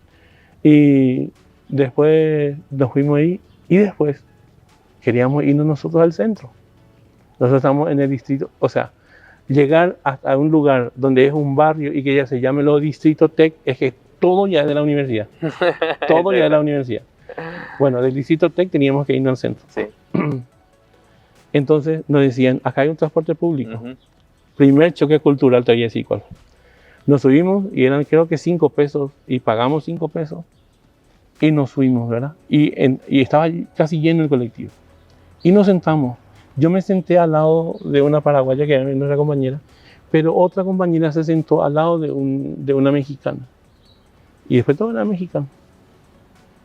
Y después nos fuimos ahí y después queríamos irnos nosotros al centro. Nosotros estamos en el distrito, o sea, llegar hasta un lugar donde es un barrio y que ya se llame los Distrito Tech, es que todo ya es de la universidad. Todo ya es de la universidad. Bueno, del Distrito Tech teníamos que irnos al centro. Sí. Entonces nos decían, acá hay un transporte público. Primer choque cultural, te voy a decir cuál. Nos subimos y eran creo que 5 pesos y pagamos 5 pesos y nos fuimos, ¿verdad? Y estaba casi lleno el colectivo. Y nos sentamos. Yo me senté al lado de una paraguaya que era nuestra compañera, pero otra compañera se sentó al lado de una mexicana. Y después todo era mexicano.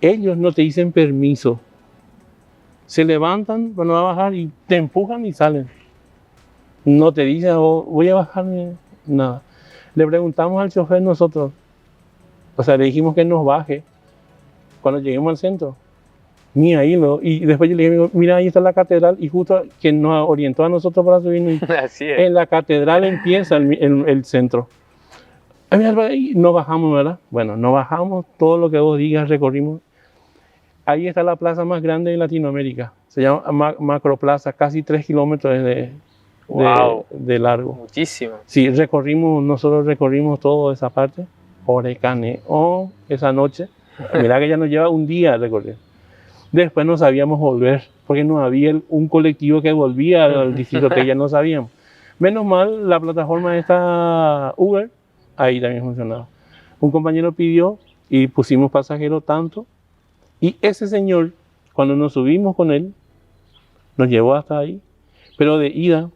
Ellos no te dicen permiso. Se levantan cuando va a bajar y te empujan y salen. No te dicen, voy a bajar, nada. Le preguntamos al chofer nosotros, o sea, le dijimos que nos baje cuando lleguemos al centro. Ni ahí, y después yo le dije, mira, ahí está la catedral, y justo que nos orientó a nosotros para subirnos, Así es. en la catedral empieza el centro. Y no bajamos, ¿verdad? Bueno, no bajamos, todo lo que vos digas recorrimos. Ahí está la plaza más grande de Latinoamérica, se llama Macroplaza, casi 3 kilómetros Wow. de largo. Muchísimo. Sí, nosotros recorrimos toda esa parte, Orecaneón, esa noche. Mirá que ya nos lleva un día a recorrer. Después no sabíamos volver, porque no había un colectivo que volvía al distrito T, ya no sabíamos. Menos mal, la plataforma esta Uber, ahí también funcionaba. Un compañero pidió y pusimos pasajero tanto, y ese señor, cuando nos subimos con él, nos llevó hasta ahí, pero de ida,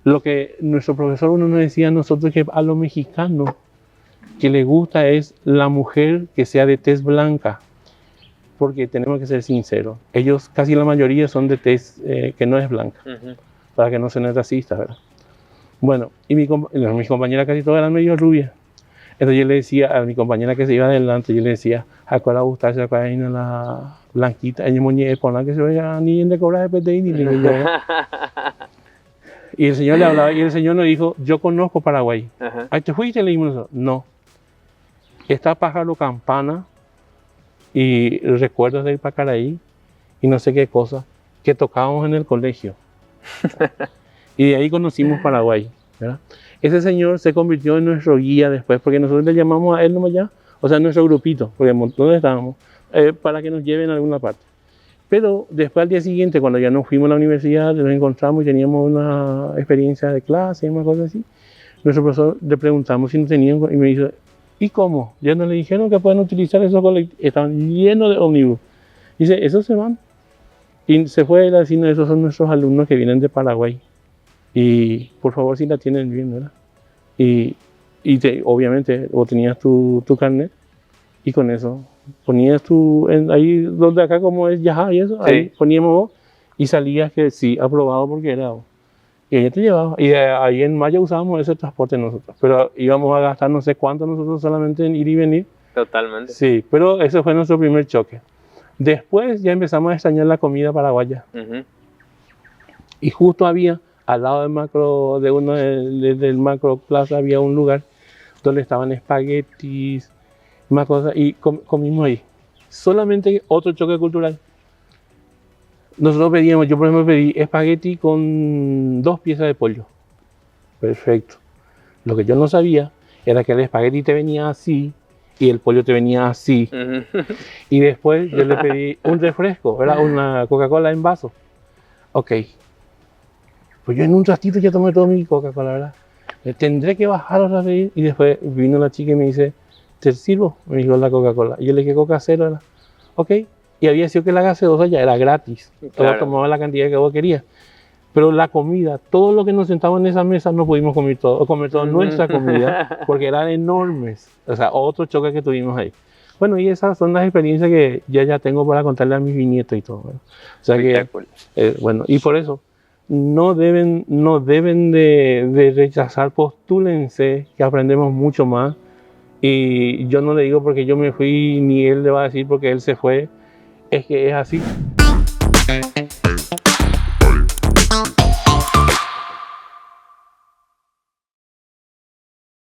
lo que nuestro profesor uno nos decía a nosotros, que a los mexicanos que les gusta es la mujer que sea de tez blanca, porque tenemos que ser sinceros, ellos casi la mayoría son de tez que no es blanca, para que no sean racistas, ¿verdad? Bueno, y mis compañeras casi todas eran medio rubias. Entonces yo le decía a mi compañera que se iba adelante, yo le decía, ¿a cuál gustarse acá en la blanquita? Ella me por la que se vea ni en de cobrar de PTI ni de Y el señor le hablaba y el señor nos dijo, yo conozco Paraguay. ¿Ahí te fuiste? Le dijimos, no. Está Pájaro Campana y recuerdos de Pacaraí y no sé qué cosa, que tocábamos en el colegio. Y de ahí conocimos Paraguay, ¿verdad? Ese señor se convirtió en nuestro guía después, porque nosotros le llamamos a él nomás ya, o sea, nuestro grupito, porque ¿dónde estábamos? Para que nos lleven a alguna parte. Pero después al día siguiente, cuando ya nos fuimos a la universidad, nos encontramos y teníamos una experiencia de clase y una cosa así, nuestro profesor le preguntamos si no tenían, y me dice, ¿y cómo? Ya nos le dijeron que pueden utilizar esos colectivos, estaban llenos de ómnibus. Dice, esos se van. Y se fue él diciendo, esos son nuestros alumnos que vienen de Paraguay. Y por favor, si la tienen bien, ¿verdad? Y obviamente vos tenías tu carnet y con eso ponías ahí donde acá como es Yaja y eso, sí. Ahí poníamos vos y salías que sí, aprobado porque era vos. Y ella te llevaba. Y ahí en Maya usábamos ese transporte nosotros. Pero íbamos a gastar no sé cuánto nosotros solamente en ir y venir. Totalmente. Sí, pero ese fue nuestro primer choque. Después ya empezamos a extrañar la comida paraguaya. Y justo había, al lado del Macro Plaza, había un lugar donde estaban espaguetis, más cosas, y comimos ahí. Solamente otro choque cultural. Nosotros pedíamos, yo por ejemplo pedí espagueti con 2 piezas de pollo. Perfecto. Lo que yo no sabía era que el espagueti te venía así y el pollo te venía así. Y después yo le pedí un refresco, ¿verdad? Una Coca-Cola en vaso. Ok. Pues yo en un ratito ya tomé todo mi Coca-Cola, ¿verdad? Tendré que bajar otra vez. Y después vino la chica y me dice, ¿te sirvo? Me dijo la Coca-Cola. Y yo le dije, Coca cero, ¿verdad? Ok. Y había sido que la gaseosa ya era gratis. Claro. Todos tomaban la cantidad que vos querías. Pero la comida, todo lo que nos sentamos en esa mesa no pudimos comer toda nuestra comida, porque eran enormes. O sea, otro choque que tuvimos ahí. Bueno, y esas son las experiencias que ya tengo para contarle a mis bisnietos y todo, ¿verdad? O sea que, bueno, y por eso, no deben de rechazar, postúlense, que aprendemos mucho más. Y yo no le digo porque yo me fui, ni él le va a decir porque él se fue, es que es así.